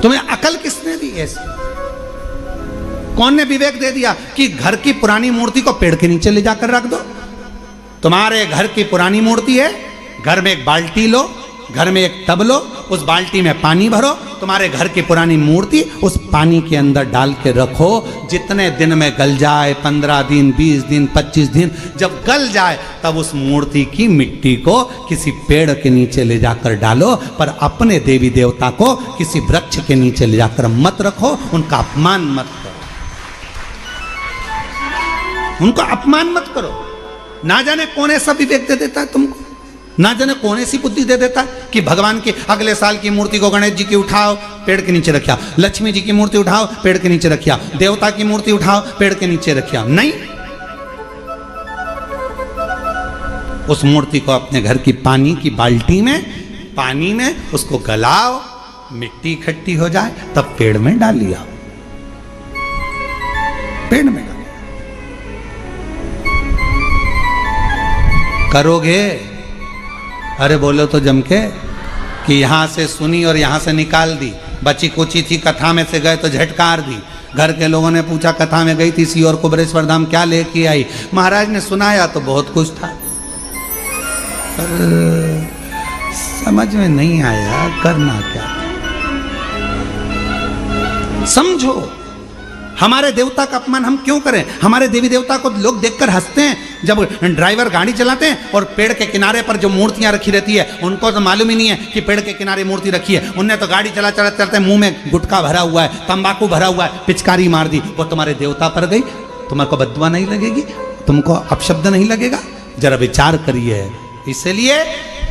तुम्हें अकल किसने दी ऐसी? कौन ने विवेक दे दिया कि घर की पुरानी मूर्ति को पेड़ के नीचे ले जाकर रख दो? तुम्हारे घर की पुरानी मूर्ति है, घर में एक बाल्टी लो, घर में एक टब लो, उस बाल्टी में पानी भरो, तुम्हारे घर की पुरानी मूर्ति उस पानी के अंदर डाल के रखो। जितने दिन में गल जाए, 15 दिन, 20 दिन, 25 दिन, जब गल जाए तब उस मूर्ति की मिट्टी को किसी पेड़ के नीचे ले जाकर डालो, पर अपने देवी देवता को किसी वृक्ष के नीचे ले जाकर मत रखो, उनका अपमान मत करो, उनका अपमान मत करो। ना जाने कौन ऐसा विवेक दे देता है तुमको, ना जाने कौन ऐसी बुद्धि दे देता है कि भगवान की अगले साल की मूर्ति को गणेश जी की उठाओ, पेड़ के नीचे रखिया, लक्ष्मी जी की मूर्ति उठाओ, पेड़ के नीचे रखिया, देवता की मूर्ति उठाओ, पेड़ के नीचे रखिया। नहीं, उस मूर्ति को अपने घर की पानी की बाल्टी में, पानी में उसको गलाओ, मिट्टी इकट्ठी हो जाए तब पेड़ में डालिया, पेड़ में डालिया। करोगे? अरे बोलो तो जम के कि यहाँ से सुनी और यहाँ से निकाल दी, बची कुची थी, कथा में से गए तो झटकार दी। घर के लोगों ने पूछा कथा में गई थी सी और कुबरेश्वर धाम क्या लेके आई? महाराज ने सुनाया तो बहुत कुछ था, पर समझ में नहीं आया करना क्या। समझो, हमारे देवता का अपमान हम क्यों करें? हमारे देवी देवता को लोग देखकर हंसते हैं। जब ड्राइवर गाड़ी चलाते हैं और पेड़ के किनारे पर जो मूर्तियां रखी रहती है, उनको तो मालूम ही नहीं है कि पेड़ के किनारे मूर्ति रखी है। उनने तो गाड़ी चलाते मुंह में गुटखा भरा हुआ है, तंबाकू भरा हुआ है, पिचकारी मार दी, वो तुम्हारे देवता पर गई। तुम्हारे को बद्दुआ नहीं लगेगी? तुमको अपशब्द नहीं लगेगा? जरा विचार करिए। इसलिए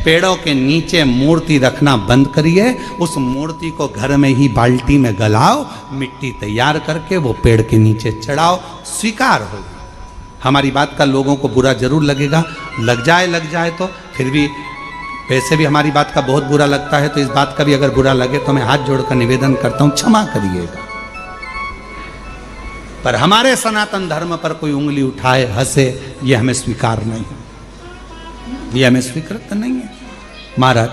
पेड़ों के नीचे मूर्ति रखना बंद करिए, उस मूर्ति को घर में ही बाल्टी में गलाओ, मिट्टी तैयार करके वो पेड़ के नीचे चढ़ाओ, स्वीकार हो। हमारी बात का लोगों को बुरा जरूर लगेगा, लग जाए तो फिर भी, वैसे भी हमारी बात का बहुत बुरा लगता है, तो इस बात का भी अगर बुरा लगे तो मैं हाथ जोड़कर निवेदन करता हूँ, क्षमा करिएगा। पर हमारे सनातन धर्म पर कोई उंगली उठाए, हंसे, ये हमें स्वीकार नहीं है, ये हमें स्वीकृत नहीं है महाराज,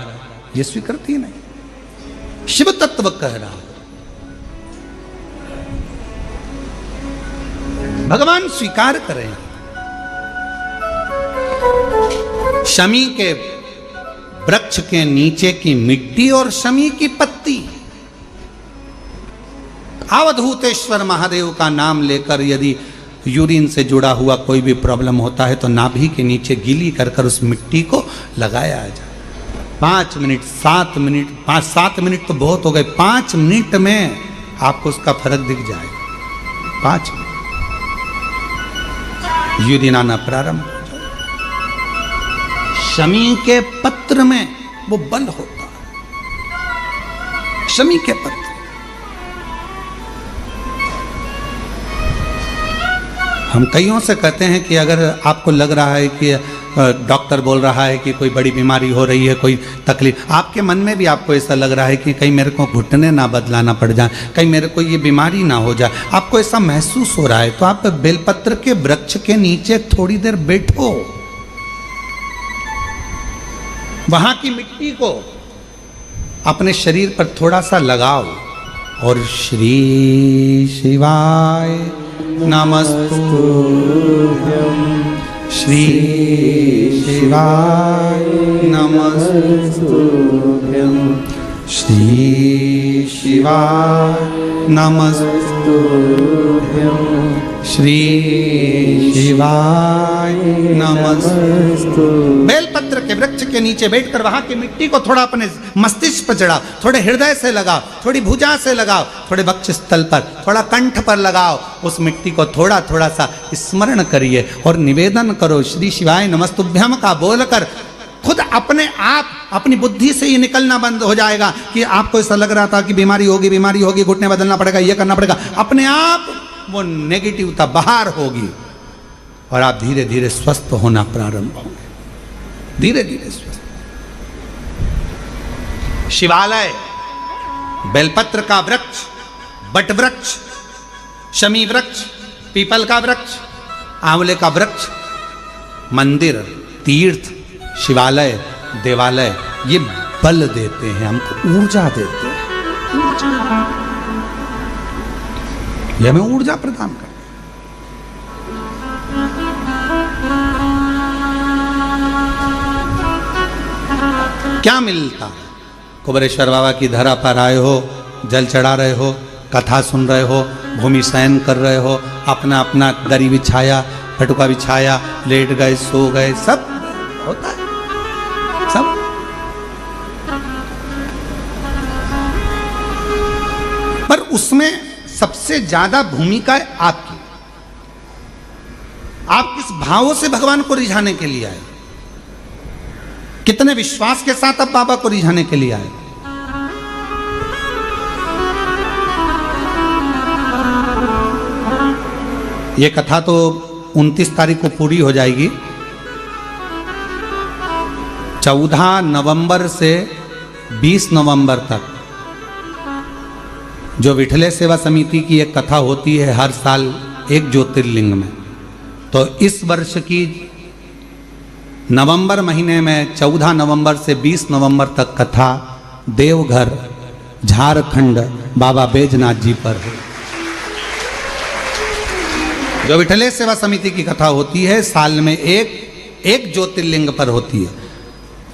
ये स्वीकृत ही नहीं। शिव तत्व कह रहा है, भगवान स्वीकार करें। शमी के वृक्ष के नीचे की मिट्टी और शमी की पत्ती, अवधूतेश्वर महादेव का नाम लेकर यदि यूरिन से जुड़ा हुआ कोई भी प्रॉब्लम होता है तो नाभि के नीचे गीली कर कर उस मिट्टी को लगाया जाए। 5 मिनट, 7 मिनट, 5-7 मिनट तो बहुत हो गए, 5 मिनट में आपको उसका फर्क दिख जाएगा। 5 मिनट यूरिन आना प्रारंभ हो जाए। शमी के पत्र में वो बल होता है, शमी के पत्र। हम कईयों से कहते हैं कि अगर आपको लग रहा है कि डॉक्टर बोल रहा है कि कोई बड़ी बीमारी हो रही है, कोई तकलीफ, आपके मन में भी आपको ऐसा लग रहा है कि कहीं मेरे को घुटने ना बदलाना पड़ जाए, कहीं मेरे को ये बीमारी ना हो जाए, आपको ऐसा महसूस हो रहा है, तो आप बेलपत्र के वृक्ष के नीचे थोड़ी देर बैठो, वहां की मिट्टी को अपने शरीर पर थोड़ा सा लगाओ और श्री शिवाय नमस्तुभ्यं, श्री शिवाय नमस्तुभ्यं, श्री शिवाय नमस्तुभ्यं, श्री शिवाय नमस्तुभ्यं। बेलपत्र के वृक्ष के नीचे बैठकर वहां की मिट्टी को थोड़ा अपने मस्तिष्क पर चढ़ाओ, थोड़े हृदय से लगाओ, थोड़ी भुजा से लगाओ, थोड़े वक्ष स्थल पर, थोड़ा कंठ पर लगाओ। उस मिट्टी को थोड़ा थोड़ा सा स्मरण करिए और निवेदन करो श्री शिवाय नमस्तुभ्यम का बोलकर। खुद अपने आप अपनी बुद्धि से ही निकलना बंद हो जाएगा कि आपको ऐसा लग रहा था कि बीमारी होगी, घुटने बदलना पड़ेगा, ये करना पड़ेगा। अपने आप वो नेगेटिवता बाहर होगी और आप धीरे धीरे स्वस्थ होना प्रारंभ होंगे, धीरे धीरे स्वस्थ। शिवालय, बेलपत्र का वृक्ष, बट वृक्ष, शमी वृक्ष, पीपल का वृक्ष, आंवले का वृक्ष, मंदिर, तीर्थ, शिवालय, देवालय, ये बल देते हैं, हमको ऊर्जा देते हैं, ये हमें ऊर्जा प्रदान करते हैं। क्या मिलता है? कुबेरेश्वर बाबा की धरा पर आए हो, जल चढ़ा रहे हो, कथा सुन रहे हो, भूमि शयन कर रहे हो, अपना अपना दरी बिछाया, पटुका बिछाया, लेट गए, सो गए, सब होता है, सब। पर उसमें सबसे ज्यादा भूमिका है आपकी। आप किस भावों से भगवान को रिझाने के लिए आए, कितने विश्वास के साथ आप बाबा को रिझाने के लिए आए। ये कथा तो 29 तारीख को पूरी हो जाएगी। 14 नवंबर से 20 नवंबर तक जो विठले सेवा समिति की एक कथा होती है हर साल एक ज्योतिर्लिंग में, तो इस वर्ष की नवंबर महीने में 14 नवंबर से 20 नवंबर तक कथा देवघर झारखंड बाबा बैजनाथ जी पर है। जो विठले सेवा समिति की कथा होती है साल में एक ज्योतिर्लिंग पर होती है,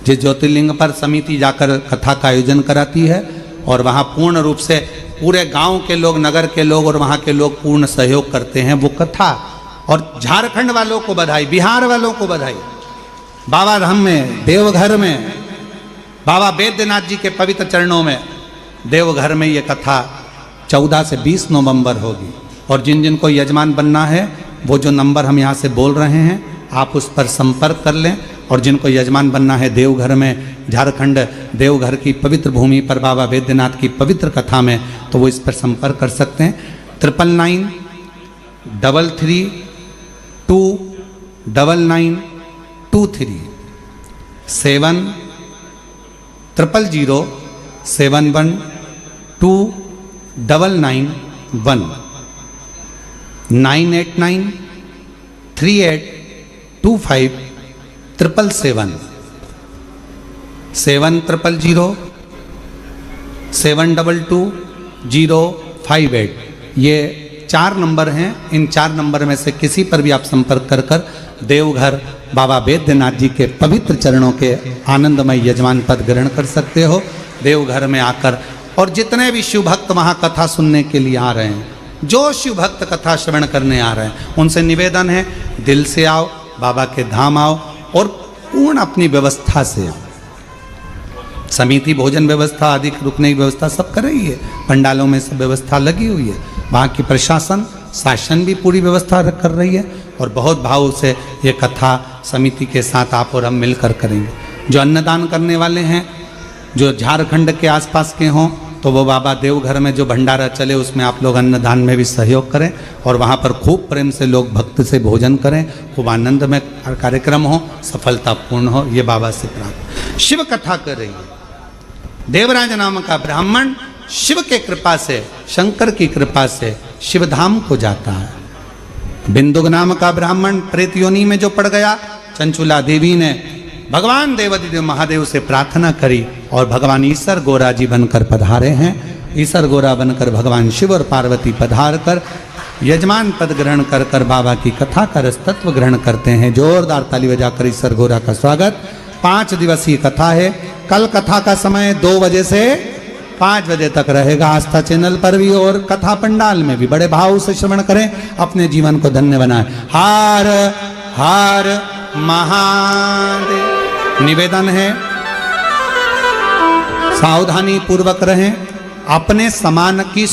जिस ज्योतिर्लिंग पर समिति जाकर कथा का आयोजन कराती है और वहाँ पूर्ण रूप से पूरे गांव के लोग, नगर के लोग और वहाँ के लोग पूर्ण सहयोग करते हैं वो कथा। और झारखंड वालों को बधाई, बिहार वालों को बधाई। बाबा धाम में, देवघर में, बाबा बैद्यनाथ जी के पवित्र चरणों में, देवघर में ये कथा 14 से 20 नवंबर होगी। और जिन जिन को यजमान बनना है वो जो नंबर हम यहाँ से बोल रहे हैं आप उस पर संपर्क कर लें। और जिनको यजमान बनना है देवघर में, झारखंड देवघर की पवित्र भूमि पर बाबा बैद्यनाथ की पवित्र कथा में, तो वो इस पर संपर्क कर सकते हैं। 9993329923 70007129991 989382577 7007222058 ये 4 नंबर हैं। इन 4 नंबर में से किसी पर भी आप संपर्क कर देवघर बाबा बैद्यनाथ जी के पवित्र चरणों के आनंदमय यजमान पद ग्रहण कर सकते हो देवघर में आकर। और जितने भी शिव भक्त वहाँ कथा सुनने के लिए आ रहे हैं, जो शिव भक्त कथा श्रवण करने आ रहे हैं, उनसे निवेदन है दिल से आओ, बाबा के धाम आओ और पूर्ण अपनी व्यवस्था से आओ। समिति भोजन व्यवस्था आदि रुकने की व्यवस्था सब कर रही है, पंडालों में सब व्यवस्था लगी हुई है, वहाँ की प्रशासन शासन भी पूरी व्यवस्था कर रही है। और बहुत भाव से ये कथा समिति के साथ आप और हम मिलकर करेंगे। जो अन्नदान करने वाले हैं जो झारखंड के आसपास के हों तो वो बाबा देवघर में जो भंडारा चले उसमें आप लोग अन्नदान में भी सहयोग करें और वहाँ पर खूब प्रेम से लोग भक्त से भोजन करें, खूब आनंद में कार्यक्रम हो, सफलतापूर्ण हो, ये बाबा से प्राप्त। शिव कथा कर रही है। देवराज नाम का ब्राह्मण शिव के कृपा से, शंकर की कृपा से शिवधाम को जाता है। बिंदुक नाम का ब्राह्मण प्रेत योनि में जो पड़ गया, चंचुला देवी ने भगवान देवादिदेव महादेव से प्रार्थना करी और भगवान ईसर गोरा जी बनकर पधारे हैं। ईसर गोरा बनकर भगवान शिव और पार्वती पधार कर यजमान पद ग्रहण कर कर बाबा की कथा का रस तत्व ग्रहण करते हैं। जोरदार ताली बजाकर ईसर गोरा का स्वागत। 5 दिवसीय कथा है। कल कथा का समय 2 बजे से 5 बजे तक रहेगा आस्था चैनल पर भी और कथा पंडाल में भी। बड़े भाव से श्रवण करें, अपने जीवन को धन्य बनाएं। हर हर महादेव। निवेदन है सावधानी पूर्वक रहें, अपने समान की